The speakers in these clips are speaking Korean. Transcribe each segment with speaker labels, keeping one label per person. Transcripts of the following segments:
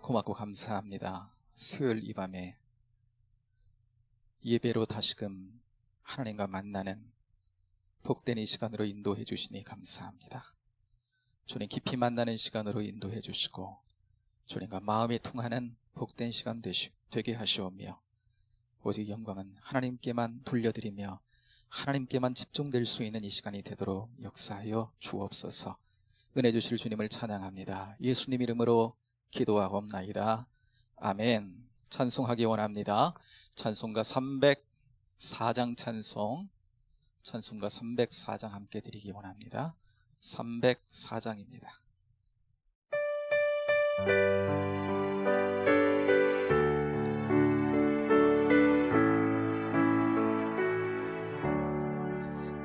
Speaker 1: 고맙고 감사합니다. 수요일 이 밤에 예배로 다시금 하나님과 만나는 복된 이 시간으로 인도해 주시니 감사합니다. 주님 깊이 만나는 시간으로 인도해 주시고 주님과 마음이 통하는 복된 시간 되게 하시오며 오직 영광은 하나님께만 돌려드리며 하나님께만 집중될 수 있는 이 시간이 되도록 역사하여 주옵소서. 은혜 주실 주님을 찬양합니다. 예수님 이름으로 기도하옵나이다. 아멘. 찬송하기 원합니다. 찬송가 304장 찬송가 304장 함께 드리기 원합니다. 304장입니다.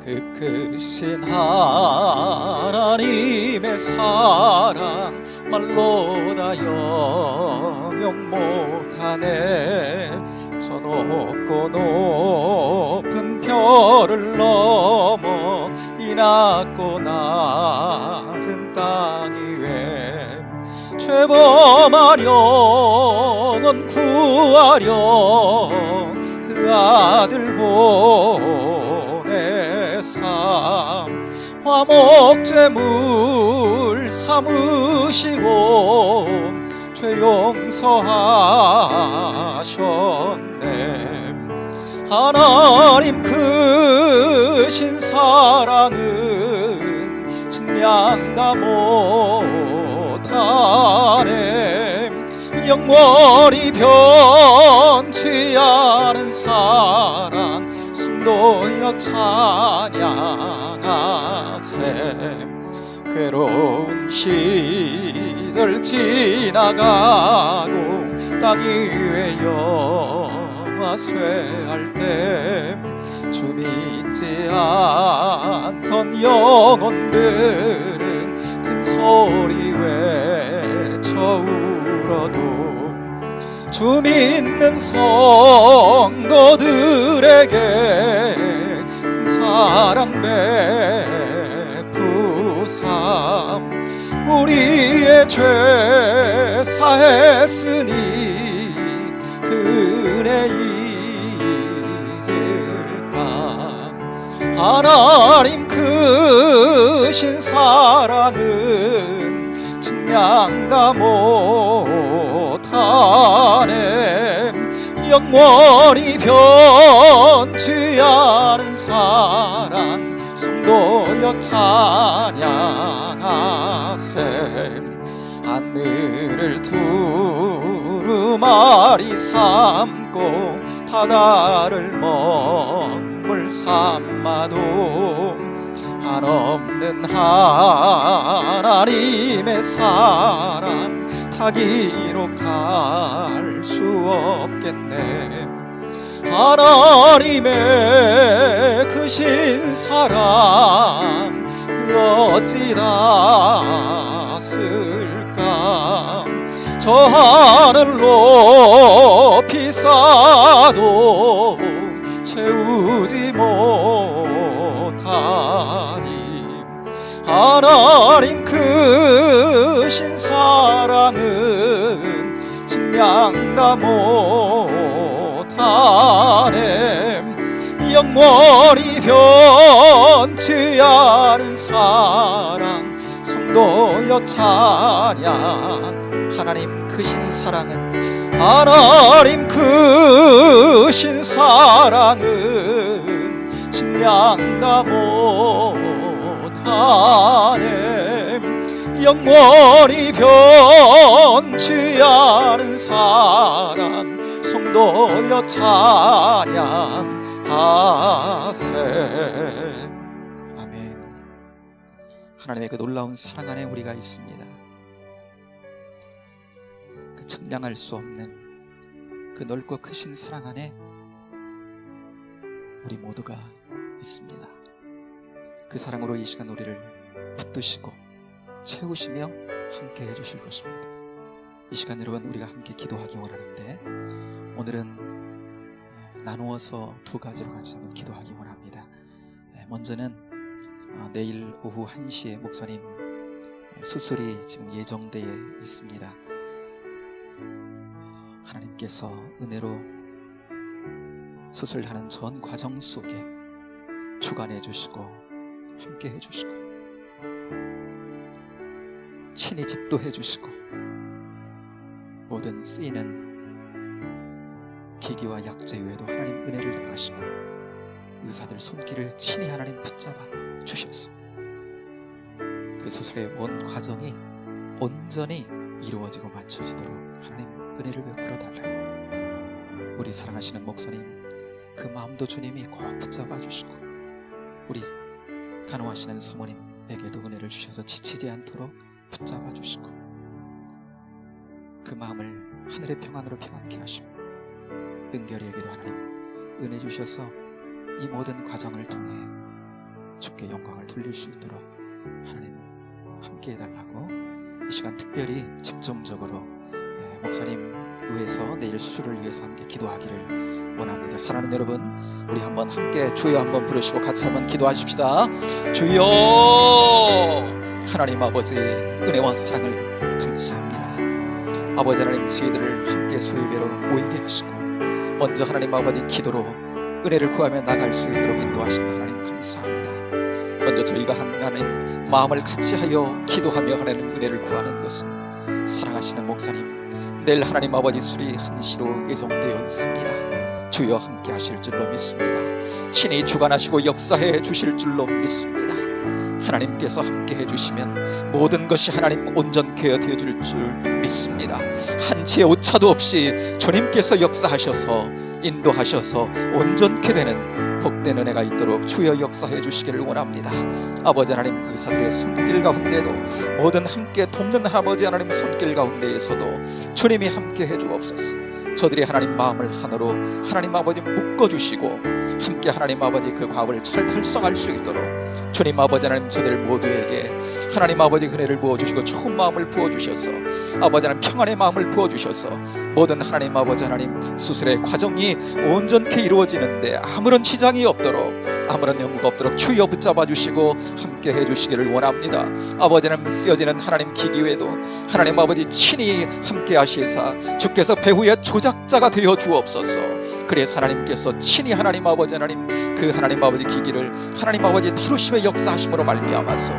Speaker 1: 그 크신 하나님의 사랑 말로 다 영영 못하네. 저 높고 높은 별을 넘어 이 낮고 낮은 땅 위에 죄범하려건 구하려 그 아들 보내삼 화목제물 삼으시고 죄 용서하셨네. 하나님 크신 사랑은 측량다 못하네. 영원히 변치 않은 사랑 성도여 찬양하세. 괴로운 시절 지나가고 땅 위에 영화 쇠할 때 주 믿지 않던 영혼들은 큰 소리 외쳐 울어도 주 믿는 성도들에게 큰 사랑 베푸삼. 우리의 죄 사했으니 그 은혜 잊을까. 하나님 크신 사랑은 측량다 못하네. 영원히 변치 않은 사랑 성도여 찬양하세. 하늘을 두루마리 삼고 바다를 먹물 삼아도 한없는 하나님의 사랑 다 기록할 수 없겠네. 하나님의 크신 사랑 그 어찌 닿았을까. 저 하늘 높이 쌓아도 채우지 못하리. 하나님 크신 사랑은 측량다 못하네. 영원히 변치 않은 사랑 성도여 찬양. 하나님 크신 사랑은 하나님 크신 사랑은 측량다 못하네. 영원히 변치 않은 사랑 성도여 찬양하세. 아멘. 하나님의 그 놀라운 사랑 안에 우리가 있습니다. 그 측량할 수 없는 그 넓고 크신 사랑 안에 우리 모두가 있습니다. 그 사랑으로 이 시간 우리를 붙드시고 채우시며 함께 해주실 것입니다. 이 시간 여러분 우리가 함께 기도하기 원하는데 오늘은 나누어서 두 가지로 같이 한번 기도하기 원합니다. 먼저는 내일 오후 1시에 목사님 수술이 지금 예정되어 있습니다. 하나님께서 은혜로 수술하는 전 과정 속에 주관해 주시고 함께 해주시고 친히 집도해 주시고 모든 쓰이는 기기와 약재 외에도 하나님 은혜를 더하시고 의사들 손길을 친히 하나님 붙잡아 주셔서 그 수술의 온 과정이 온전히 이루어지고 맞춰지도록 하나님 은혜를 베풀어 달라고 우리 사랑하시는 목사님 그 마음도 주님이 꼭 붙잡아 주시고 우리 간호하시는 사모님에게도 은혜를 주셔서 지치지 않도록 붙잡아 주시고 그 마음을 하늘의 평안으로 평안케 하시고 은결이에게도 하나님 은혜 주셔서 이 모든 과정을 통해 주께 영광을 돌릴 수 있도록 하나님 함께 해달라고 이 시간 특별히 집중적으로 목사님 위해서 내일 수술을 위해서 함께 기도하기를 원합니다. 사랑하는 여러분, 우리 한번 함께 주여 한번 부르시고 같이 한번 기도하십시다. 주여, 하나님 아버지 은혜와 사랑을 감사합니다. 아버지 하나님, 저희들을 함께 수요예배로 모이게 하시고 먼저 하나님 아버지 기도로 은혜를 구하며 나갈 수 있도록 인도하신 하나님 감사합니다. 먼저 저희가 하나님 마음을 같이 하여 기도하며 하나님 은혜를 구하는 것은 사랑하시는 목사님 내일 하나님 아버지 술이 한시로 예정되어 있습니다. 주여 함께 하실 줄로 믿습니다. 친히 주관하시고 역사해 주실 줄로 믿습니다. 하나님께서 함께 해주시면 모든 것이 하나님 온전케 되어질 줄 믿습니다. 한치의 오차도 없이 주님께서 역사하셔서 인도하셔서 온전케 되는 복된 은혜가 있도록 주여 역사해 주시기를 원합니다. 아버지 하나님, 의사들의 손길 가운데도 모든 함께 돕는 아버지 하나님 손길 가운데에서도 주님이 함께 해주옵소서. 저들이 하나님 마음을 하나로 하나님 아버지 묶어주시고 함께 하나님 아버지 그 과업을 잘 달성할 수 있도록 주님 아버지 하나님 저들 모두에게 하나님 아버지 은혜를 부어주시고 좋은 마음을 부어주셔서 아버지 하나님 평안의 마음을 부어주셔서 모든 하나님 아버지 하나님 수술의 과정이 온전케 이루어지는데 아무런 지장이 없도록 아무런 연구가 없도록 주여 붙잡아 주시고 함께 해주시기를 원합니다. 아버지 하나님, 쓰여지는 하나님 기기 외에도 하나님 아버지 친히 함께 하시사 주께서 배후의 조작자가 되어 주옵소서. 그래서 하나님께서 친히 하나님 아버지 하나님 그 하나님 아버지 기기를 하나님 아버지 다루심의 역사하심으로 말미암아서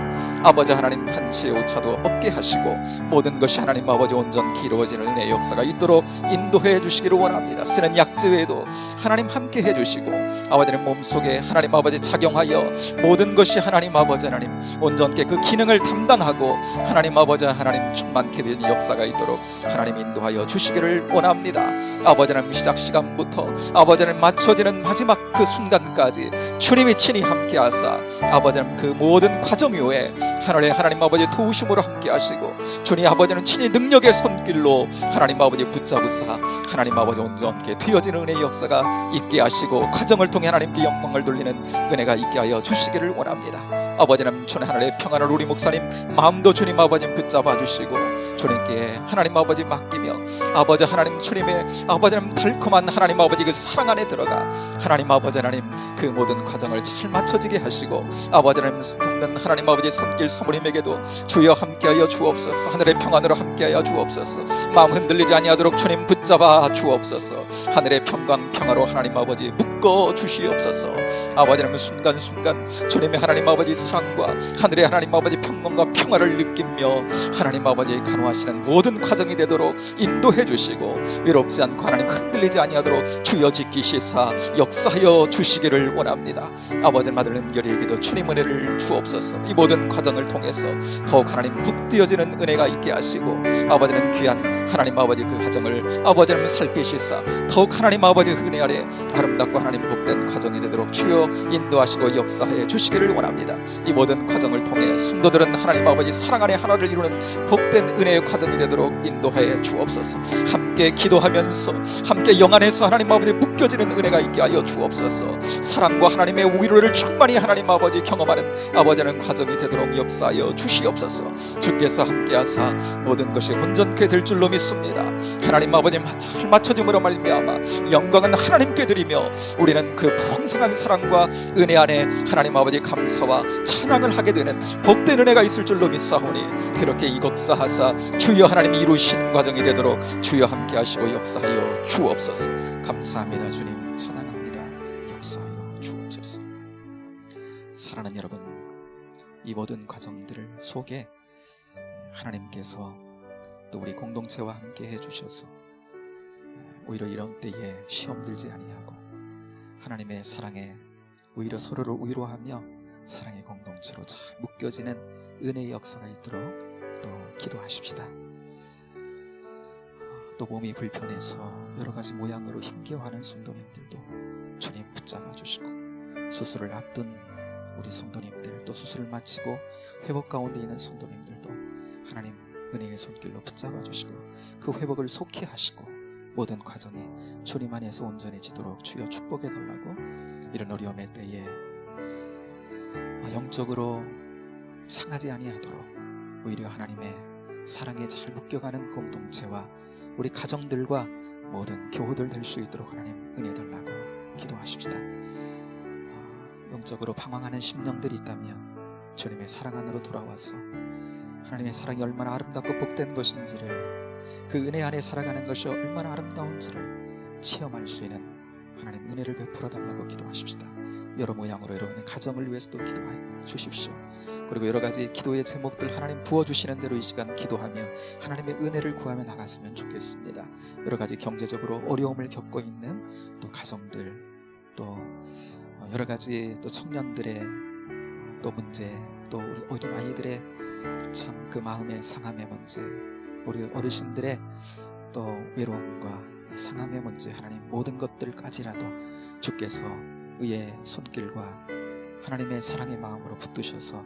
Speaker 1: 아버지 하나님 한치의 오차도 없게 하시고 모든 것이 하나님 아버지 온전히 이루어지는 은혜의 역사가 있도록 인도해 주시기를 원합니다. 쓰는 약재 외에도 하나님 함께 해주시고 아버지 하나님 몸속에 하나님 아버지 작용하여 모든 것이 하나님 아버지 하나님 온전히 그 기능을 담당하고 하나님 아버지 하나님 충만케 되는 역사가 있도록 하나님 인도하여 주시기를 원합니다. 아버지 하나님 시작 시간부터 아버지 하나님 맞춰지는 마지막 그 순간까지 주님이 친히 함께 하사 아버지 하나님 그 모든 과정 이후에 하늘의 하나님 아버지 도우심으로 함께 하시고 주님 아버지는 친히 능력의 손길로 하나님 아버지 붙잡으사 하나님 아버지 온전히 되어지는 은혜의 역사가 있게 하시고 과정을 통해 하나님께 영광을 돌리는 은혜가 있게 하여 주시기를 원합니다. 아버지 하나님, 주님 하늘의 평안을 우리 목사님 마음도 주님 아버지 붙잡아 주시고 주님께 하나님 아버지 맡기며 아버지 하나님 주님의 아버지 하나님 달콤한 하나님 아버지 그 사랑 안에 들어가 하나님 아버지 하나님 그 모든 과정을 잘 맞춰지게 하시고 아버지 하나님 돕는 하나님 아버지 손길 사모님에게도 주여 함께하여 주옵소서. 하늘의 평안으로 함께하여 주옵소서. 마음 흔들리지 아니하도록 주님 붙잡아 주옵소서. 하늘의 평강 평화로 하나님 아버지 묶어 주시옵소서. 아버지 하나님 순간순간 주님의 하나님 아버지 사랑과 하늘의 하나님 아버지 평강과 평화를 느끼며 하나님 아버지 간호하시는 모든 과정이 되도록 인도해 주시고 외롭지 않고 하나님 흔들리지 아니하도록 주여 지키시사 역사하여 주시기를 원합니다. 아버지 아들 은결이에게도 주님 은혜를 주옵소서. 이 모든 과정을 통해서 더욱 하나님 북되어지는 은혜가 있게 하시고 아버지는 귀한 하나님 아버지 그 과정을 아버지는 살피시사 더욱 하나님 아버지 은혜 아래 아름답고 하나님 복된 과정이 되도록 주여 인도하시고 역사해 주시기를 원합니다. 이 모든 과정을 통해 성도들은 하나님 아버지 사랑 안에 하나를 이루는 복된 은혜의 과정이 되도록 인도해 주옵소서. 함께 기도하면서 함께 영안에서 하나님 아버지 묶여지는 은혜가 있게 하여 주옵소서. 사랑과 하나님의 위로를 충만히 하나님 아버지 경험하는 아버지는 과정이 되도록 역사하여 주시옵소서. 주께서 함께하사 모든 것이 온전케 될 줄로 믿습니다. 하나님 아버지 잘 맞춰짐으로 말미암아 영광은 하나님께 드리며 우리는 그 풍성한 사랑과 은혜 안에 하나님 아버지 감사와 찬양을 하게 되는 복된 은혜가 있을 줄로 믿사오니 그렇게 이것사하사 주여 하나님이 이루신 과정이 되도록 주여 함께 하시고 역사하여 주옵소서. 감사합니다. 주님 찬양합니다. 역사하여 주옵소서. 사랑하는 여러분, 이 모든 과정들 속에 하나님께서 또 우리 공동체와 함께 해주셔서 오히려 이런 때에 시험 들지 아니하고 하나님의 사랑에 오히려 서로를 위로하며 사랑의 공동체로 잘 묶여지는 은혜의 역사가 있도록 또 기도하십시다. 또 몸이 불편해서 여러 가지 모양으로 힘겨워하는 성도님들도 주님 붙잡아 주시고, 수술을 앞둔 우리 성도님들, 또 수술을 마치고 회복 가운데 있는 성도님들도 하나님 은혜의 손길로 붙잡아 주시고 그 회복을 속히 하시고 모든 과정이 주님 안에서 온전해지도록 주여 축복해 달라고, 이런 어려움의 때에 영적으로 상하지 아니하도록 오히려 하나님의 사랑에 잘 묶여가는 공동체와 우리 가정들과 모든 교우들 될 수 있도록 하나님 은혜 달라고 기도하십시다. 영적으로 방황하는 심령들이 있다면 주님의 사랑 안으로 돌아와서 하나님의 사랑이 얼마나 아름답고 복된 것인지를, 그 은혜 안에 살아가는 것이 얼마나 아름다운지를 체험할 수 있는 하나님 은혜를 베풀어 달라고 기도하십시다. 여러 모양으로 여러분의 가정을 위해서도 기도하여 주십시오. 그리고 여러 가지 기도의 제목들 하나님 부어주시는 대로 이 시간 기도하며 하나님의 은혜를 구하며 나갔으면 좋겠습니다. 여러 가지 경제적으로 어려움을 겪고 있는 또 가정들, 또 여러 가지 또 청년들의 또 문제, 또 우리 어린아이들의 참 그 마음의 상함의 문제, 우리 어르신들의 또 외로움과 상함의 문제, 하나님 모든 것들까지라도 주께서 의의 손길과 하나님의 사랑의 마음으로 붙드셔서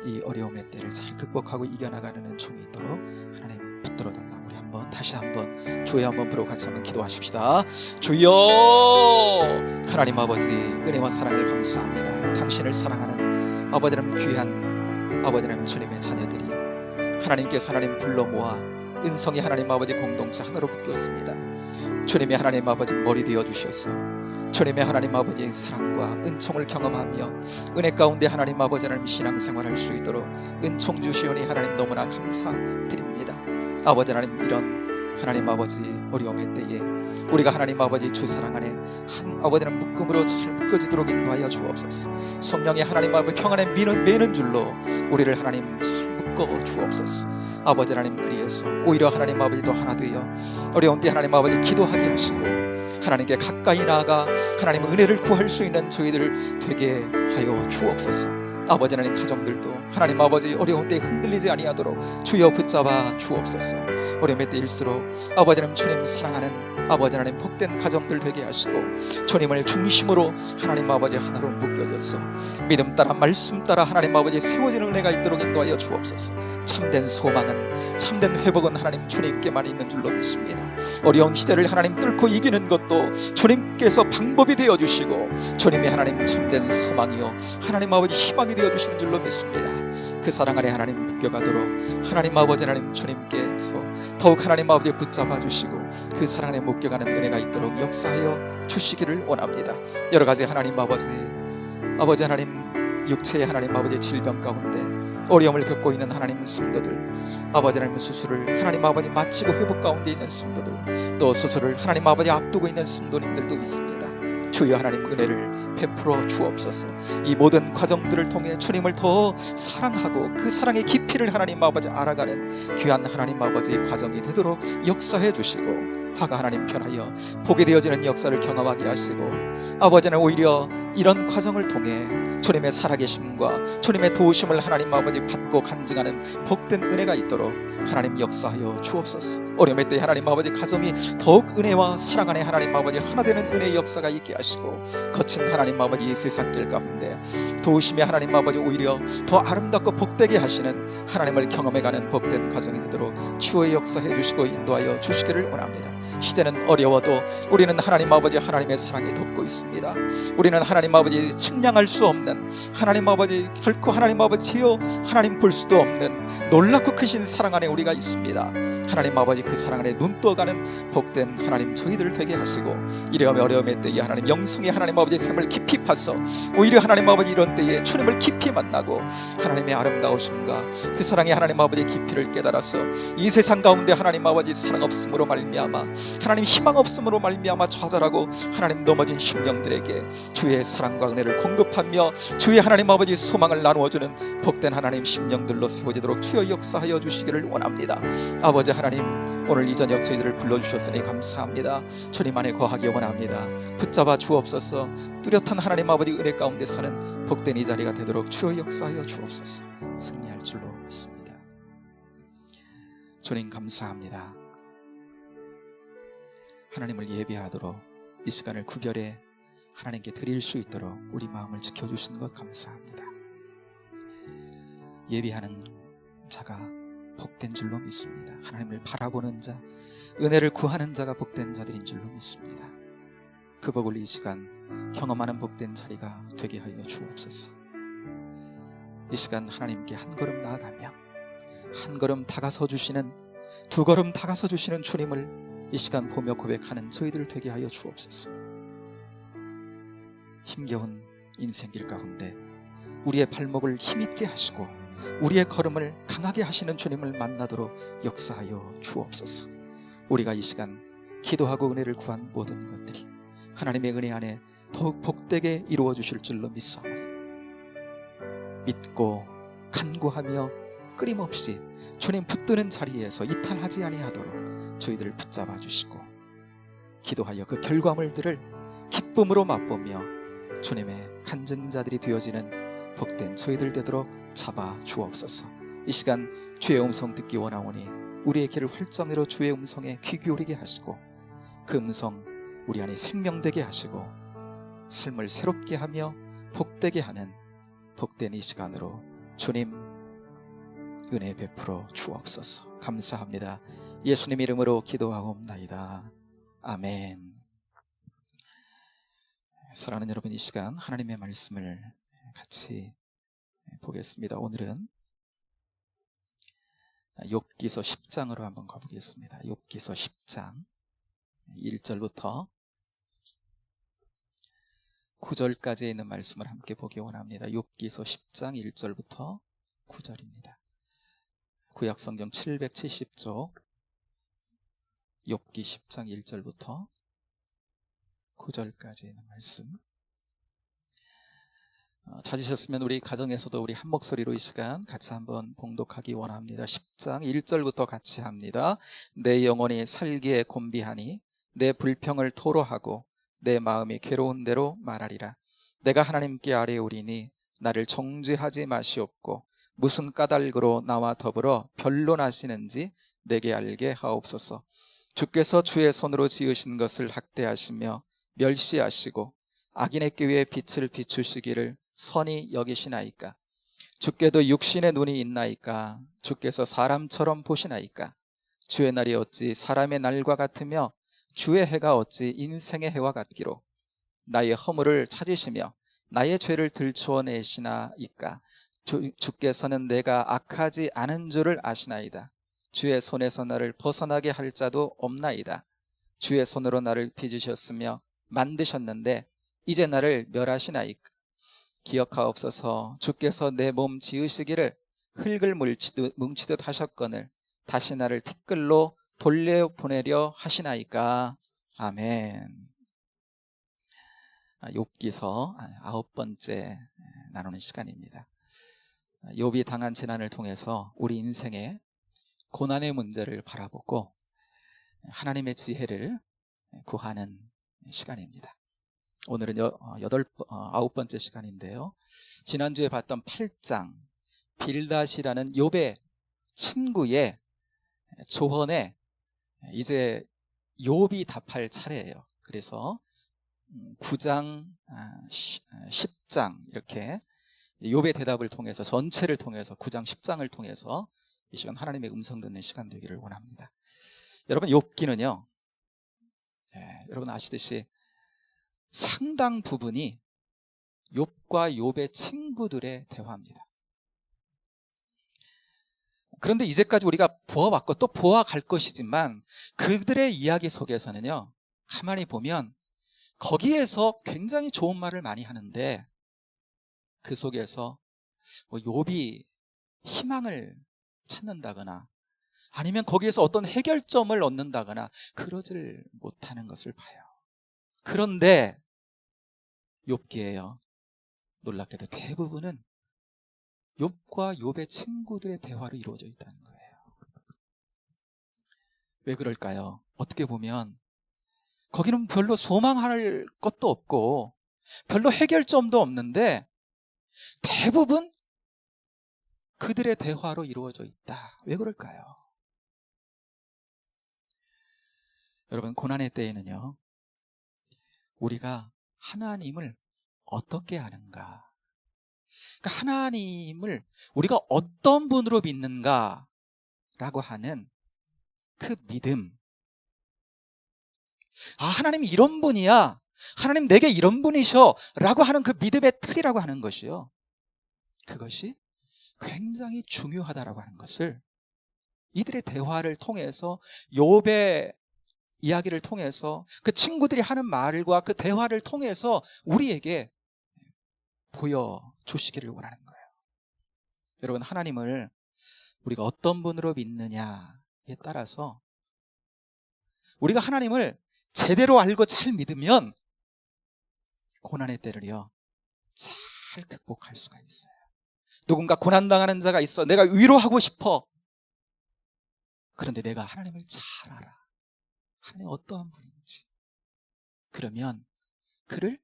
Speaker 1: 이 어려움의 때를 잘 극복하고 이겨나가는 은총이 있도록 하나님 붙들어 달라. 우리 다시 한번 주여 한번 부르고 같이 한번 기도하십시다. 주여 하나님 아버지, 은혜와 사랑을 감사합니다. 당신을 사랑하는 아버지 하나님, 귀한 아버지 하나님 주님의 자녀들이 하나님께서 하나님 불러 모아 은성이 하나님 아버지 공동체 하나로 묶였습니다. 주님의 하나님 아버지 머리 되어 주셔서 주님의 하나님 아버지의 사랑과 은총을 경험하며 은혜 가운데 하나님 아버지 하나님 신앙생활할 수 있도록 은총 주시오니 하나님 너무나 감사드립니다. 아버지 하나님, 이런 하나님 아버지 어려움의 때에 우리가 하나님 아버지 주 사랑 안에 한 아버지 하나님 묶음으로 잘 묶어지도록 인도하여 주옵소서. 성령의 하나님 아버지 평안에 매는 줄로 우리를 하나님 잘 묶어 주옵소서. 아버지 하나님, 그리해서 오히려 하나님 아버지도 하나 되어 어려운 때 하나님 아버지 기도하게 하시고 하나님께 가까이 나아가 하나님의 은혜를 구할 수 있는 저희들 되게 하여 주옵소서. 아버지 하나님, 가정들도 하나님 아버지 어려운 때 흔들리지 아니하도록 주여 붙잡아 주옵소서. 어려움의 때일수록 아버지 하나님 주님 사랑하는 아버지 하나님 복된 가정들 되게 하시고 주님을 중심으로 하나님 아버지 하나로 묶여져서 믿음 따라 말씀 따라 하나님 아버지 세워지는 은혜가 있도록 인도하여 주옵소서. 참된 소망은, 참된 회복은 하나님 주님께만 있는 줄로 믿습니다. 어려운 시대를 하나님 뚫고 이기는 것도 주님께서 방법이 되어주시고 주님의 하나님 참된 소망이요 하나님 아버지 희망이 되어주시는 줄로 믿습니다. 그 사랑 안에 하나님 묶여가도록 하나님 아버지 하나님 주님께서 더욱 하나님 아버지 붙잡아 주시고 그 사랑 안에 묶여가는 은혜가 있도록 역사하여 주시기를 원합니다. 여러 가지 하나님 아버지 하나님 육체의 하나님 아버지 질병 가운데 어려움을 겪고 있는 하나님 성도들, 아버지 하나님 수술을 하나님 아버지 마치고 회복 가운데 있는 성도들, 또 수술을 하나님 아버지 앞두고 있는 성도님들도 있습니다. 주여 하나님 은혜를 베풀어 주옵소서. 이 모든 과정들을 통해 주님을 더 사랑하고 그 사랑의 깊이를 하나님 아버지 알아가는 귀한 하나님 아버지의 과정이 되도록 역사해 주시고 화가 하나님 편하여 복이 되어지는 역사를 경험하게 하시고 아버지는 오히려 이런 과정을 통해 주님의 살아계심과 주님의 도우심을 하나님 아버지 받고 간증하는 복된 은혜가 있도록 하나님 역사하여 주옵소서. 어려움의 때 하나님 아버지 가정이 더욱 은혜와 사랑 안에 하나님 아버지 하나 되는 은혜의 역사가 있게 하시고 거친 하나님 아버지 세상길 가운데 도우심의 하나님 아버지 오히려 더 아름답고 복되게 하시는 하나님을 경험해가는 복된 가정이 되도록 주의 역사해 주시고 인도하여 주시기를 원합니다. 시대는 어려워도 우리는 하나님 아버지 하나님의 사랑이 덮고 있습니다. 우리는 하나님 아버지 측량할 수 없는 하나님 아버지 결코 하나님 아버지 하나님 볼 수도 없는 놀랍고 크신 사랑 안에 우리가 있습니다. 하나님 아버지 그 사랑 안에 눈 떠가는 복된 하나님 저희들 되게 하시고, 이러면 어려움의 때에 하나님 영성의 하나님 아버지 샘을 깊이 파서 오히려 하나님 아버지 이런 때에 주님을 깊이 만나고 하나님의 아름다우심과 그 사랑의 하나님 아버지 깊이를 깨달아서 이 세상 가운데 하나님 아버지 사랑 없음으로 말미암아, 하나님 희망 없음으로 말미암아 좌절하고 하나님 넘어진 심령들에게 주의 사랑과 은혜를 공급하며 주의 하나님 아버지 소망을 나누어주는 복된 하나님 심령들로 세워지도록 주여 역사하여 주시기를 원합니다. 아버지 하나님, 오늘 이 저녁 저희들을 불러주셨으니 감사합니다. 주님 안에 거하기 원합니다. 붙잡아 주옵소서. 뚜렷한 하나님 아버지 은혜 가운데 사는 복된 이 자리가 되도록 주여 역사하여 주옵소서. 승리할 줄로 믿습니다. 주님 감사합니다. 하나님을 예배하도록 이 시간을 구별해 하나님께 드릴 수 있도록 우리 마음을 지켜주신 것 감사합니다. 예배하는 자가 복된 줄로 믿습니다. 하나님을 바라보는 자, 은혜를 구하는 자가 복된 자들인 줄로 믿습니다. 그 복을 이 시간 경험하는 복된 자리가 되게 하여 주옵소서. 이 시간 하나님께 한 걸음 나아가며 한 걸음 다가서 주시는, 두 걸음 다가서 주시는 주님을 이 시간 보며 고백하는 저희들 되게 하여 주옵소서. 힘겨운 인생길 가운데 우리의 발목을 힘있게 하시고 우리의 걸음을 강하게 하시는 주님을 만나도록 역사하여 주옵소서. 우리가 이 시간 기도하고 은혜를 구한 모든 것들이 하나님의 은혜 안에 더욱 복되게 이루어 주실 줄로 믿사오니, 믿고 간구하며 끊임없이 주님 붙드는 자리에서 이탈하지 아니하도록 저희들을 붙잡아 주시고, 기도하여 그 결과물들을 기쁨으로 맛보며 주님의 간증자들이 되어지는 복된 저희들 되도록 잡아 주옵소서. 이 시간 주의 음성 듣기 원하오니 우리의 귀를 활짝 열어 주의 음성에 귀 기울이게 하시고, 그 음성 우리 안에 생명되게 하시고 삶을 새롭게 하며 복되게 하는 복된 이 시간으로 주님 은혜 베풀어 주옵소서. 감사합니다. 예수님 이름으로 기도하옵나이다. 아멘. 사랑하는 여러분, 이 시간 하나님의 말씀을 같이 보겠습니다. 오늘은 욥기서 10장으로 한번 가보겠습니다. 욥기서 10장 1절부터 9절까지 있는 말씀을 함께 보기 원합니다. 욥기서 10장 1절부터 9절입니다. 구약성경 770쪽 욥기 10장 1절부터 9절까지 있는 말씀, 찾으셨으면 우리 가정에서도 우리 한 목소리로 이 시간 같이 한번 봉독하기 원합니다. 10장 1절부터 같이 합니다. 내 영혼이 살기에 곤비하니 내 불평을 토로하고 내 마음이 괴로운 대로 말하리라. 내가 하나님께 아뢰오리니 나를 정죄하지 마시옵고 무슨 까닭으로 나와 더불어 변론하시는지 내게 알게 하옵소서. 주께서 주의 손으로 지으신 것을 학대하시며 멸시하시고 악인의 기회에 빛을 비추시기를 선히 여기시나이까? 주께도 육신의 눈이 있나이까? 주께서 사람처럼 보시나이까? 주의 날이 어찌 사람의 날과 같으며 주의 해가 어찌 인생의 해와 같기로? 나의 허물을 찾으시며 나의 죄를 들추어내시나이까? 주께서는 내가 악하지 않은 줄을 아시나이다. 주의 손에서 나를 벗어나게 할 자도 없나이다. 주의 손으로 나를 빚으셨으며 만드셨는데 이제 나를 멸하시나이까? 기억하옵소서. 주께서 내 몸 지으시기를 흙을 뭉치듯 하셨거늘 다시 나를 티끌로 돌려보내려 하시나이까? 아멘. 욥기서 9번째 나누는 시간입니다. 욥이 당한 재난을 통해서 우리 인생의 고난의 문제를 바라보고 하나님의 지혜를 구하는 시간입니다. 오늘은 9번째 시간인데요, 지난주에 봤던 8장 빌닷이라는 욥의 친구의 조언에 이제 욥이 답할 차례예요. 그래서 9장, 10장 이렇게 욥의 대답을 통해서, 전체를 통해서 9장 10장을 통해서 이 시간 하나님의 음성 듣는 시간 되기를 원합니다. 여러분, 욥기는요, 여러분 아시듯이 상당 부분이 욥과 욥의 친구들의 대화입니다. 그런데 이제까지 우리가 보아왔고 또 보아갈 것이지만 그들의 이야기 속에서는요, 가만히 보면 거기에서 굉장히 좋은 말을 많이 하는데 그 속에서 뭐 욥이 희망을 찾는다거나 아니면 거기에서 어떤 해결점을 얻는다거나 그러지를 못하는 것을 봐요. 그런데 욥기에요, 놀랍게도 대부분은 욥과 욥의 친구들의 대화로 이루어져 있다는 거예요. 왜 그럴까요? 어떻게 보면 거기는 별로 소망할 것도 없고 별로 해결점도 없는데 대부분 그들의 대화로 이루어져 있다. 왜 그럴까요? 여러분, 고난의 때에는요, 우리가 하나님을 어떻게 아는가, 그러니까 하나님을 우리가 어떤 분으로 믿는가 라고 하는 그 믿음, 아, 하나님이 이런 분이야, 하나님 내게 이런 분이셔 라고 하는 그 믿음의 틀이라고 하는 것이요, 그것이 굉장히 중요하다라고 하는 것을 이들의 대화를 통해서, 욥의 이야기를 통해서, 그 친구들이 하는 말과 그 대화를 통해서 우리에게 보여주시기를 원하는 거예요. 여러분, 하나님을 우리가 어떤 분으로 믿느냐에 따라서 우리가 하나님을 제대로 알고 잘 믿으면 고난의 때를요 잘 극복할 수가 있어요. 누군가 고난당하는 자가 있어, 내가 위로하고 싶어. 그런데 내가 하나님을 잘 알아, 하나님 어떠한 분인지. 그러면 그를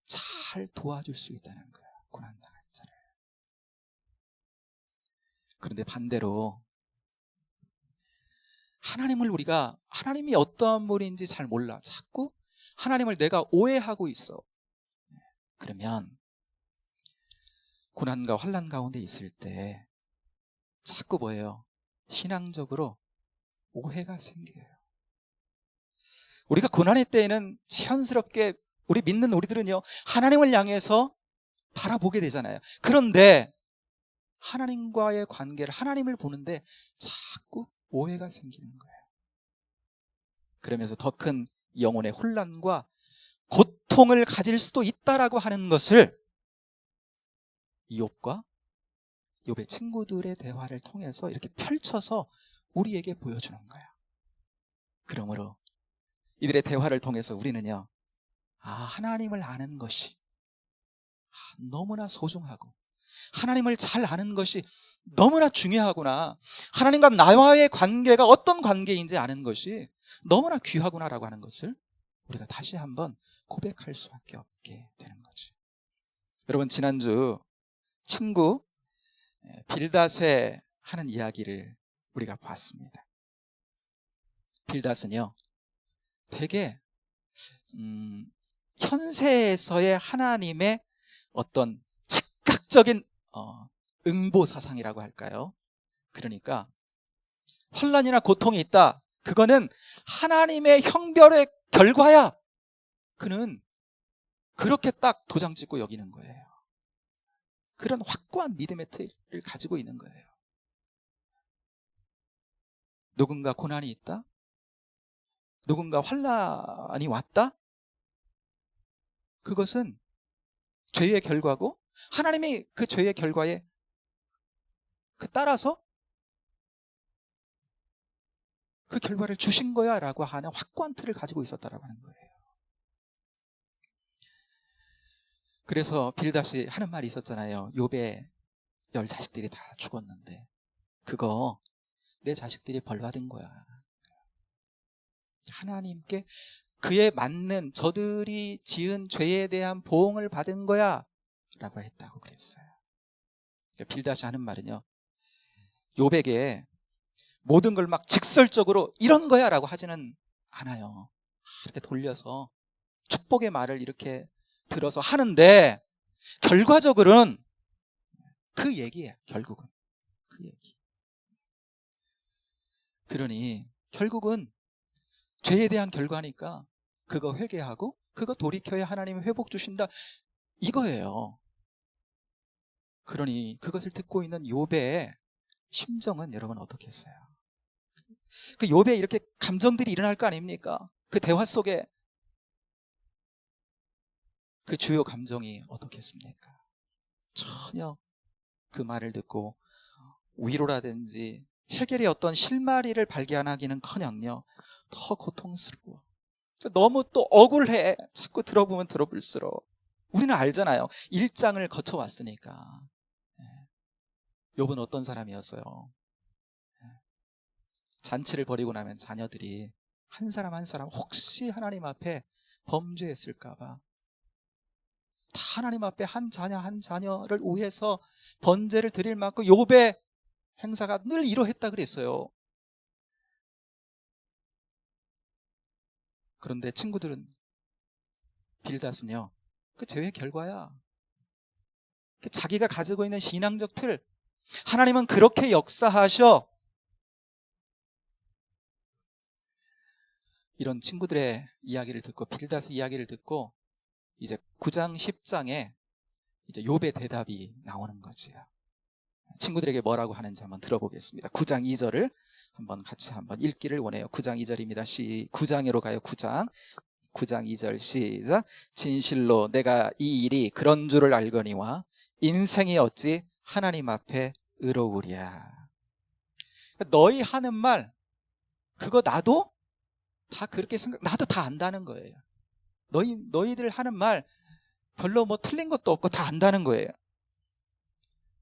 Speaker 1: 잘 도와줄 수 있다는 거예요, 고난당한 자를. 그런데 반대로 하나님을 우리가, 하나님이 어떠한 분인지 잘 몰라, 자꾸 하나님을 내가 오해하고 있어. 그러면 고난과 환난 가운데 있을 때 자꾸 뭐예요? 신앙적으로 오해가 생겨요. 우리가 고난의 때에는 자연스럽게 우리 믿는 우리들은요 하나님을 향해서 바라보게 되잖아요. 그런데 하나님과의 관계를, 하나님을 보는데 자꾸 오해가 생기는 거예요. 그러면서 더 큰 영혼의 혼란과 고통을 가질 수도 있다라고 하는 것을 욥과 욥의 친구들의 대화를 통해서 이렇게 펼쳐서 우리에게 보여주는 거예요. 그러므로 이들의 대화를 통해서 우리는요, 아, 하나님을 아는 것이 너무나 소중하고 하나님을 잘 아는 것이 너무나 중요하구나, 하나님과 나와의 관계가 어떤 관계인지 아는 것이 너무나 귀하구나 라고 하는 것을 우리가 다시 한번 고백할 수밖에 없게 되는 거죠. 여러분, 지난주 친구 빌닷의 하는 이야기를 우리가 봤습니다. 빌닷은요 되게 현세에서의 하나님의 어떤 즉각적인 응보 사상이라고 할까요? 그러니까 환난이나 고통이 있다, 그거는 하나님의 형별의 결과야. 그는 그렇게 딱 도장 찍고 여기는 거예요. 그런 확고한 믿음의 틀을 가지고 있는 거예요. 누군가 고난이 있다, 누군가 환난이 왔다, 그것은 죄의 결과고 하나님이 그 죄의 결과에 따라서 그 결과를 주신 거야 라고 하는 확고한 틀을 가지고 있었다라고 하는 거예요. 그래서 빌닷이 하는 말이 있었잖아요. 욥의 10 자식들이 다 죽었는데 그거 내 자식들이 벌받은 거야, 하나님께 그에 맞는 저들이 지은 죄에 대한 보응을 받은 거야 라고 했다고 그랬어요. 그러니까 빌닷이 하는 말은요, 욥에게 모든 걸 막 직설적으로 이런 거야 라고 하지는 않아요. 이렇게 돌려서 축복의 말을 이렇게 들어서 하는데 결과적으로는 그 얘기예요. 결국은 그 얘기. 그러니 결국은 죄에 대한 결과니까 그거 회개하고 그거 돌이켜야 하나님이 회복 주신다, 이거예요. 그러니 그것을 듣고 있는 욥의 심정은 여러분 어떻겠어요? 그 욥에 이렇게 감정들이 일어날 거 아닙니까? 그 대화 속에 그 주요 감정이 어떻겠습니까? 전혀 그 말을 듣고 위로라든지 해결의 어떤 실마리를 발견하기는커녕요 더 고통스러워. 너무 또 억울해. 자꾸 들어보면 들어볼수록. 우리는 알잖아요. 일장을 거쳐왔으니까. 욥은 어떤 사람이었어요? 잔치를 벌이고 나면 자녀들이 한 사람 한 사람 혹시 하나님 앞에 범죄했을까 봐 다 하나님 앞에 한 자녀 한 자녀를 위해서 번제를 드릴 만큼 욥의 행사가 늘 이러했다 그랬어요. 그런데 친구들은 빌닷은요, 그 죄의 결과야. 자기가 가지고 있는 신앙적 틀, 하나님은 그렇게 역사하셔. 이런 친구들의 이야기를 듣고, 빌닷의 이야기를 듣고 이제 9장 10장에 이제 욥의 대답이 나오는 거지요. 친구들에게 뭐라고 하는지 한번 들어보겠습니다. 9장 2절을 같이 읽기를 원해요. 9장 2절입니다. 9장으로 가요. 9장 2절 시작. 진실로 내가 이 일이 그런 줄을 알거니와 인생이 어찌 하나님 앞에 의로우랴. 너희 하는 말 그거 나도 다 그렇게 나도 다 안다는 거예요. 너희들 하는 말 별로 뭐 틀린 것도 없고 다 안다는 거예요.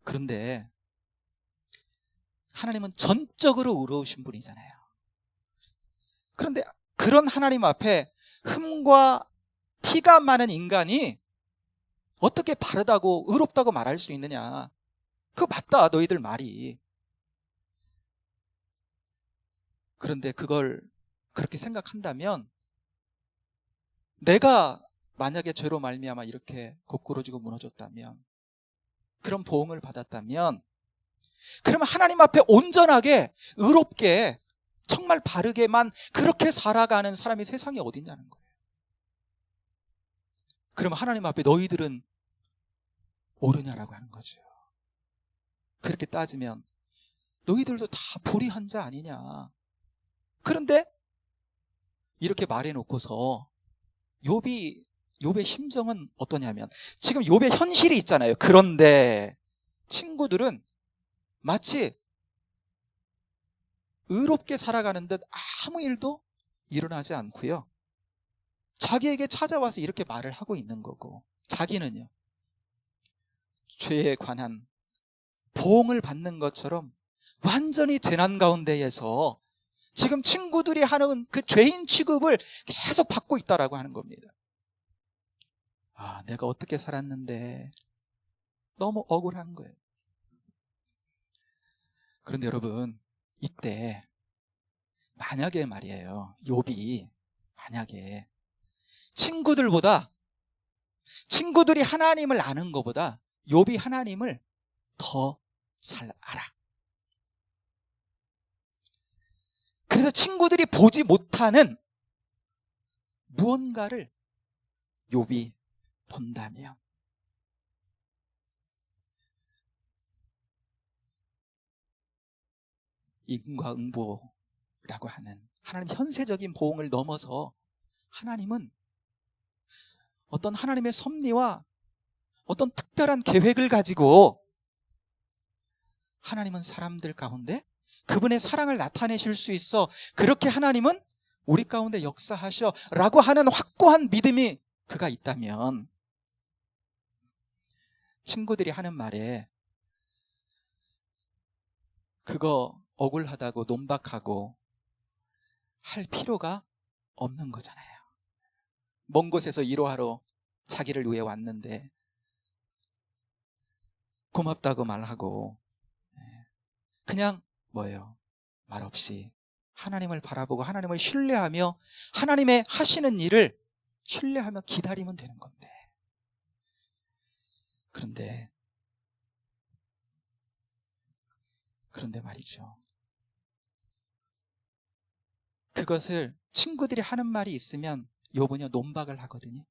Speaker 1: 그런데 하나님은 전적으로 의로우신 분이잖아요. 그런데 그런 하나님 앞에 흠과 티가 많은 인간이 어떻게 바르다고 의롭다고 말할 수 있느냐. 그거 맞다, 너희들 말이. 그런데 그걸 그렇게 생각한다면, 내가 만약에 죄로 말미암아 이렇게 고꾸러지고 무너졌다면, 그런 보응을 받았다면, 그러면 하나님 앞에 온전하게 의롭게 정말 바르게만 그렇게 살아가는 사람이 세상에 어디 있냐는 거예요. 그러면 하나님 앞에 너희들은 옳으냐라고 하는 거죠. 그렇게 따지면 너희들도 다 불의한 자 아니냐. 그런데 이렇게 말해놓고서 욥의 심정은 어떠냐면, 지금 욥의 현실이 있잖아요. 그런데 친구들은 마치 의롭게 살아가는 듯 아무 일도 일어나지 않고요, 자기에게 찾아와서 이렇게 말을 하고 있는 거고, 자기는요 죄에 관한 보응을 받는 것처럼 완전히 재난 가운데에서 지금 친구들이 하는 그 죄인 취급을 계속 받고 있다라고 하는 겁니다. 아, 내가 어떻게 살았는데 너무 억울한 거예요. 그런데 여러분, 이때 만약에 말이에요, 욥이 만약에 친구들이 하나님을 아는 것보다 욥이 하나님을 더 잘 알아. 그래서 친구들이 보지 못하는 무언가를 욥이 본다면, 인과응보라고 하는 하나님 현세적인 보응을 넘어서 하나님은 어떤 하나님의 섭리와 어떤 특별한 계획을 가지고, 하나님은 사람들 가운데 그분의 사랑을 나타내실 수 있어, 그렇게 하나님은 우리 가운데 역사하셔 라고 하는 확고한 믿음이 그가 있다면, 친구들이 하는 말에 그거 억울하다고 논박하고 할 필요가 없는 거잖아요. 먼 곳에서 위로하러 자기를 위해 왔는데 고맙다고 말하고 그냥 뭐예요? 말없이 하나님을 바라보고 하나님을 신뢰하며 하나님의 하시는 일을 신뢰하며 기다리면 되는 건데, 그런데 말이죠, 그것을 친구들이 하는 말이 있으면 욥은요 논박을 하거든요.